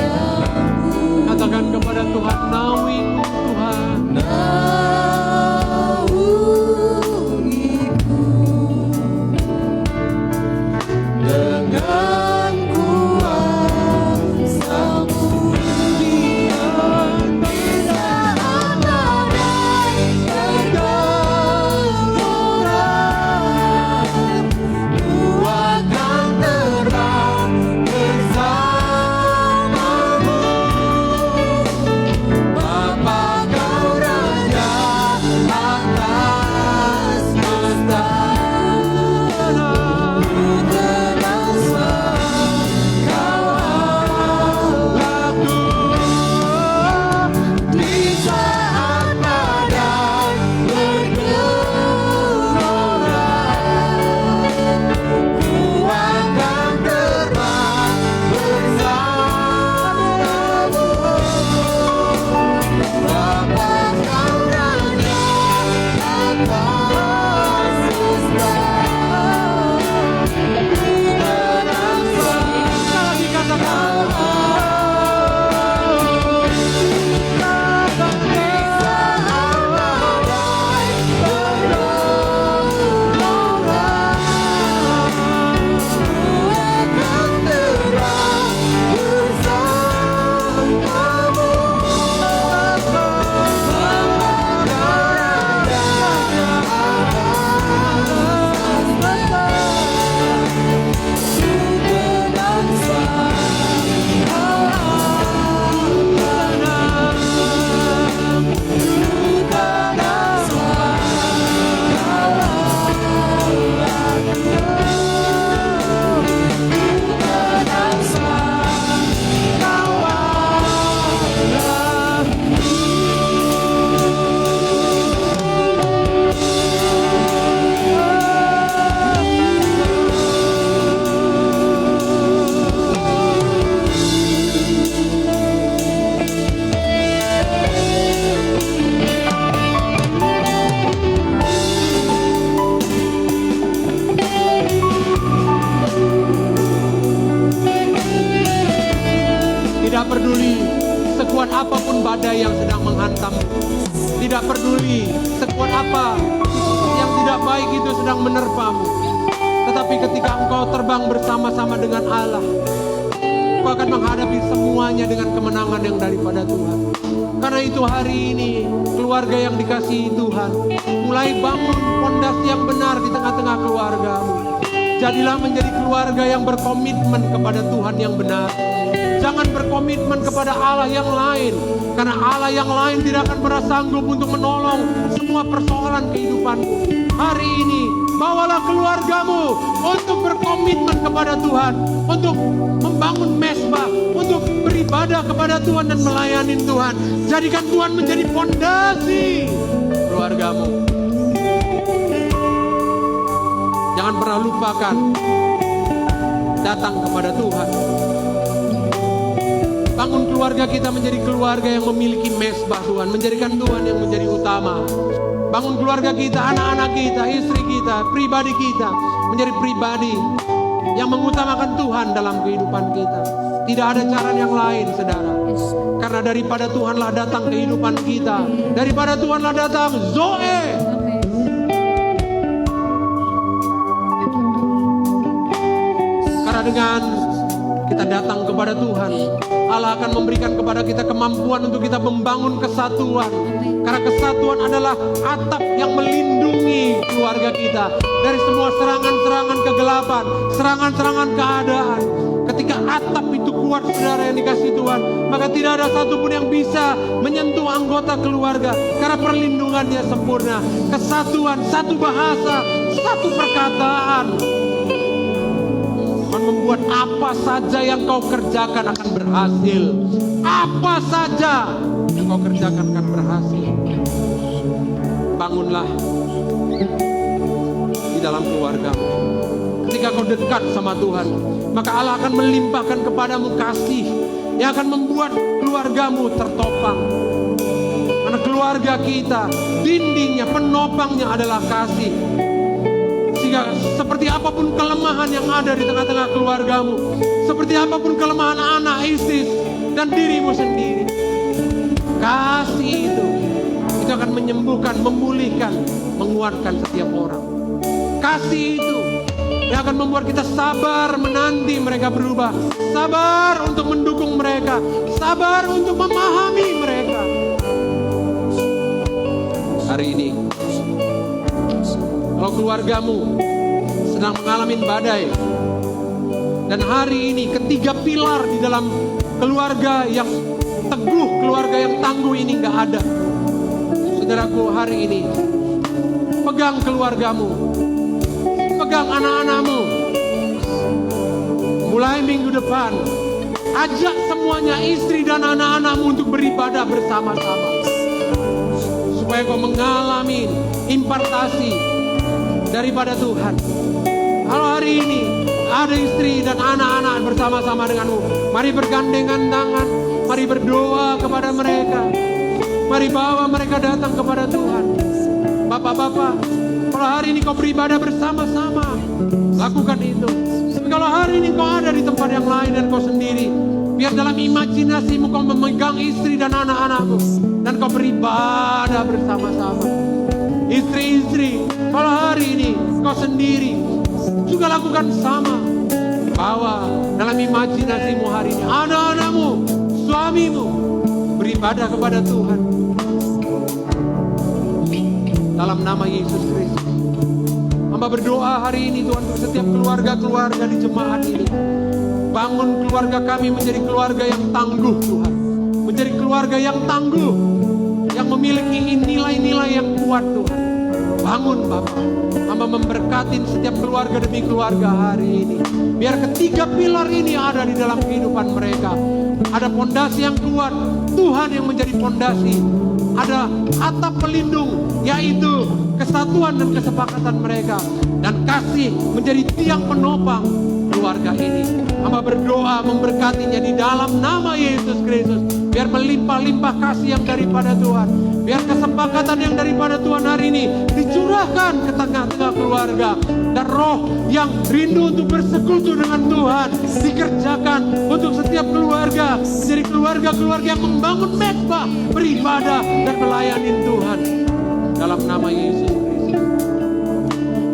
katakan kepada Tuhan, naungi Tuhan. naungiku dengan kuasa-Mu. Di saat badai bergelora, ku akan terbang bersama-Mu. Bapa Kau Raja atas semesta, ku tenang sebab Kau Allahku. Di saat badai bergelora, ku akan terbang bersama-Mu. Bapa Kau Raja atas semesta, ku tenang sebab Lagi katakan, tidak peduli sekuat apapun badai yang sedang menghantammu, tidak peduli sekuat apa yang tidak baik itu sedang menerpamu, tetapi ketika engkau terbang bersama-sama dengan Allah, engkau akan menghadapi semuanya dengan kemenangan yang daripada Tuhan. Karena itu hari ini keluarga yang dikasihi Tuhan, mulai bangun fondasi yang benar di tengah-tengah keluargamu. Jadilah menjadi keluarga yang berkomitmen kepada Tuhan yang benar. Jangan berkomitmen kepada Allah yang lain, karena Allah yang lain tidak akan pernah sanggup untuk menolong semua persoalan kehidupanmu. Hari ini bawalah keluargamu untuk berkomitmen kepada Tuhan, untuk membangun mesbah, untuk beribadah kepada Tuhan dan melayani Tuhan. Jadikan Tuhan menjadi fondasi keluargamu. Jangan pernah lupakan datang kepada Tuhan. Bangun keluarga kita menjadi keluarga yang memiliki mesbah Tuhan, menjadikan Tuhan yang menjadi utama. Bangun keluarga kita, anak-anak kita, istri kita, pribadi kita menjadi pribadi yang mengutamakan Tuhan dalam kehidupan kita. Tidak ada cara yang lain, saudara. Karena daripada Tuhanlah datang kehidupan kita, daripada Tuhanlah datang Zoe. Karena dengan kita datang kepada Tuhan, Allah akan memberikan kepada kita kemampuan untuk kita membangun kesatuan. Karena kesatuan adalah atap yang melindungi keluarga kita dari semua serangan-serangan kegelapan, serangan-serangan keadaan. Ketika atap itu kuat, saudara yang dikasih Tuhan, maka tidak ada satupun yang bisa menyentuh anggota keluarga. Karena perlindungannya sempurna. Kesatuan, satu bahasa, satu perkataan membuat apa saja yang kau kerjakan akan berhasil. Apa saja yang kau kerjakan akan berhasil. Bangunlah di dalam keluargamu. Ketika kau dekat sama Tuhan, maka Allah akan melimpahkan kepadamu kasih yang akan membuat keluargamu tertopang. Karena keluarga kita, dindingnya, penopangnya adalah kasih. Sehingga seperti apapun kelemahan yang ada di tengah-tengah keluargamu, seperti apapun kelemahan anak, istri, dan dirimu sendiri, kasih itu akan menyembuhkan, memulihkan, menguatkan setiap orang. Kasih itu yang akan membuat kita sabar menanti mereka berubah, sabar untuk mendukung mereka, sabar untuk memahami mereka. Hari ini kalau keluargamu sedang mengalami badai, dan hari ini ketiga pilar di dalam keluarga yang teguh, keluarga yang tangguh ini gak ada, saudaraku, hari ini pegang keluargamu, pegang anak-anakmu. Mulai minggu depan, ajak semuanya, istri dan anak-anakmu, untuk beribadah bersama-sama, supaya kau mengalami impartasi daripada Tuhan. Kalau hari ini ada istri dan anak-anak bersama-sama denganmu, mari bergandengan tangan, mari berdoa kepada mereka, mari bawa mereka datang kepada Tuhan. Bapak-bapak, kalau hari ini kau beribadah bersama-sama, lakukan itu. Tapi kalau hari ini kau ada di tempat yang lain dan kau sendiri, biar dalam imajinasimu kau memegang istri dan anak-anakmu, dan kau beribadah bersama-sama. Istri-istri, kalau hari ini kau sendiri, juga lakukan sama. Bawa dalam imajinasimu hari ini anak-anakmu, suamimu, beribadah kepada Tuhan. Dalam nama Yesus Kristus, hamba berdoa hari ini Tuhan, untuk setiap keluarga-keluarga di jemaat ini. Bangun keluarga kami menjadi keluarga yang tangguh Tuhan, menjadi keluarga yang tangguh, yang memiliki nilai-nilai yang kuat Tuhan. Bangun Bapak, hamba memberkatin setiap keluarga demi keluarga hari ini. Biar ketiga pilar ini ada di dalam kehidupan mereka. Ada pondasi yang kuat, Tuhan yang menjadi pondasi. Ada atap pelindung, yaitu kesatuan dan kesepakatan mereka. Dan kasih menjadi tiang penopang keluarga ini. Hamba berdoa memberkatinya di dalam nama Yesus Kristus. Biar melimpah-limpah kasih yang daripada Tuhan. Biar kesepakatan yang daripada Tuhan hari ini dicurahkan ke tengah-tengah keluarga. Dan roh yang rindu untuk bersekutu dengan Tuhan dikerjakan untuk setiap keluarga. Jadi keluarga-keluarga yang membangun mesbah, beribadah dan melayani Tuhan. Dalam nama Yesus Kristus.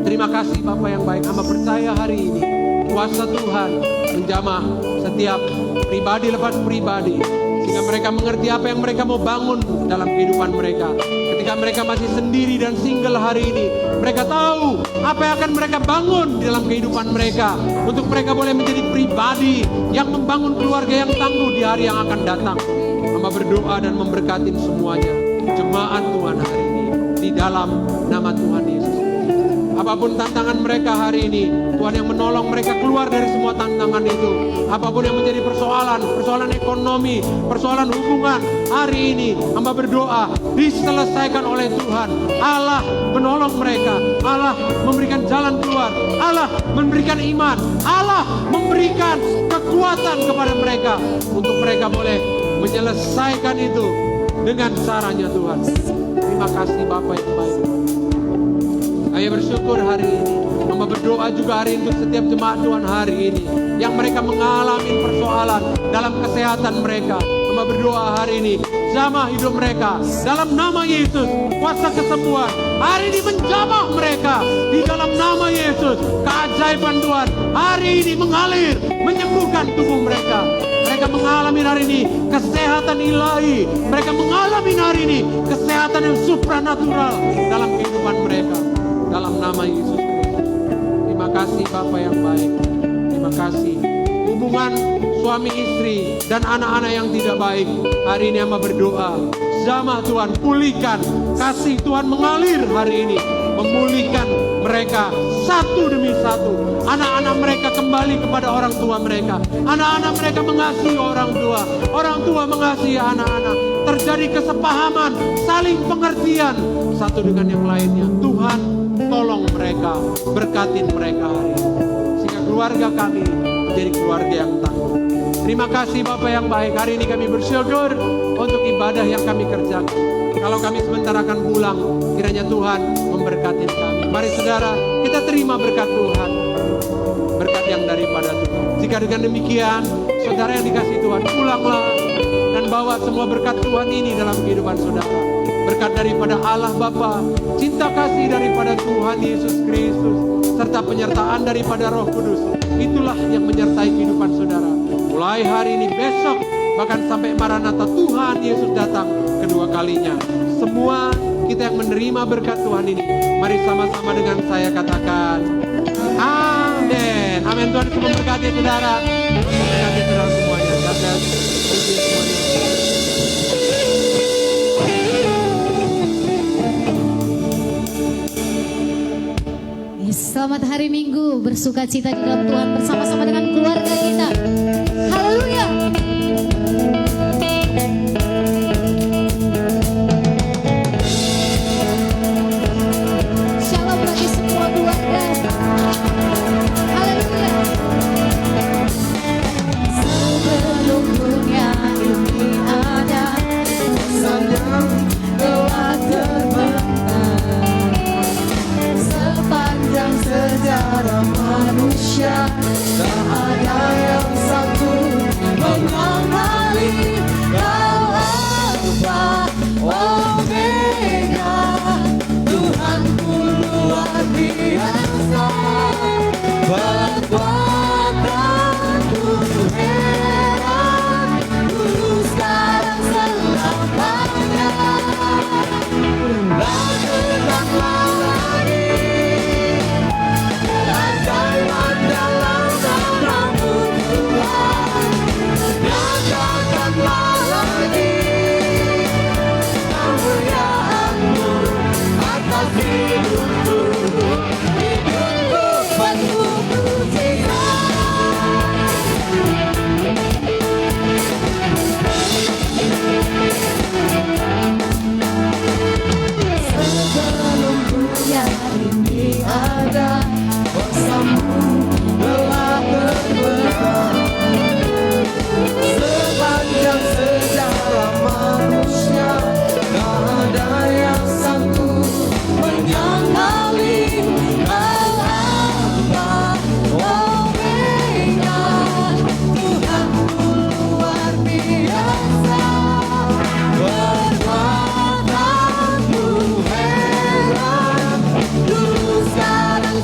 Terima kasih Bapa yang baik. Hamba percaya hari ini kuasa Tuhan menjamah setiap pribadi lepas pribadi, sehingga mereka mengerti apa yang mereka mau bangun dalam kehidupan mereka. Ketika mereka masih sendiri dan single hari ini, mereka tahu apa yang akan mereka bangun di dalam kehidupan mereka, untuk mereka boleh menjadi pribadi yang membangun keluarga yang tangguh di hari yang akan datang. Hamba berdoa dan memberkatin semuanya, jemaat Tuhan hari ini, di dalam nama Tuhan Yesus. Apapun tantangan mereka hari ini, Tuhan yang menolong mereka keluar dari semua tantangan itu. Apapun yang menjadi persoalan ekonomi, persoalan hubungan, hari ini hamba berdoa diselesaikan oleh Tuhan. Allah menolong mereka, Allah memberikan jalan keluar, Allah memberikan iman, Allah memberikan kekuatan kepada mereka untuk mereka boleh menyelesaikan itu dengan caranya Tuhan. Terima kasih Bapa yang baik. Ayo bersyukur hari ini. Hamba berdoa juga hari ini untuk setiap jemaat Tuhan hari ini yang mereka mengalami persoalan dalam kesehatan mereka. Hamba berdoa hari ini jamah hidup mereka dalam nama Yesus. Kuasa kesembuhan hari ini menjamah mereka di dalam nama Yesus. Keajaiban Tuhan hari ini mengalir menyembuhkan tubuh mereka. Mereka mengalami hari ini kesehatan ilahi. Mereka mengalami hari ini kesehatan yang supranatural dalam kehidupan mereka. Dalam nama Yesus Kristus. Terima kasih Bapa yang baik. Terima kasih. Hubungan suami istri dan anak-anak yang tidak baik, hari ini hamba berdoa, jamah Tuhan pulihkan. Kasih Tuhan mengalir hari ini, memulihkan mereka satu demi satu. Anak-anak mereka kembali kepada orang tua mereka. Anak-anak mereka mengasihi orang tua mengasihi anak-anak. Terjadi kesepahaman, saling pengertian satu dengan yang lainnya. Tuhan tolong mereka, berkatin mereka hari ini, sehingga keluarga kami menjadi keluarga yang tangguh. Terima kasih Bapa yang baik. Hari ini kami bersyukur untuk ibadah yang kami kerjakan. Kalau kami sebentar akan pulang, kiranya Tuhan memberkati kami. Mari saudara, kita terima berkat Tuhan, berkat yang daripada Tuhan. Jika dengan demikian, saudara yang dikasih Tuhan, pulanglah dan bawa semua berkat Tuhan ini dalam kehidupan saudara. Berkat daripada Allah Bapa, cinta kasih daripada Tuhan Yesus Kristus, serta penyertaan daripada Roh Kudus. Itulah yang menyertai kehidupan saudara. Mulai hari ini, besok, bahkan sampai Maranatha Tuhan Yesus datang kedua kalinya. Semua kita yang menerima berkat Tuhan ini, mari sama-sama dengan saya katakan amin. Amin. Tuhan Yesus memberkati saudara. Memberkati saudara semuanya. God bless. Thank you semuanya. Selamat hari Minggu, bersuka cita di dalam Tuhan bersama-sama dengan keluarga kita. Haleluya. Shalom bagi semua keluarga. Haleluya. Sebelum dunia ini ada, sedang telah terbentang. Sepanjang sejarah manusia, tak ada yang sanggup mengenali Kau Alfa Omega. Tuhanku luar biasa, kekuatanku heran, dulu sekarang selamanya. Lakukanlah lagi keajaiban dalam namamu Tuhan. Nyatakanlah lagi kemuliaan-Mu atas hidupku. Hidupku penuh mujizat. Sebelum dunia ini ada, kuasa-Mu telah berbenah. Sepanjang sejarah manusia, tak ada yang sanggup mengenali Kau Alfa Omega. Tuhanku luar biasa, kekuatanmu heran, dulu sekarang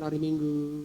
hari Minggu.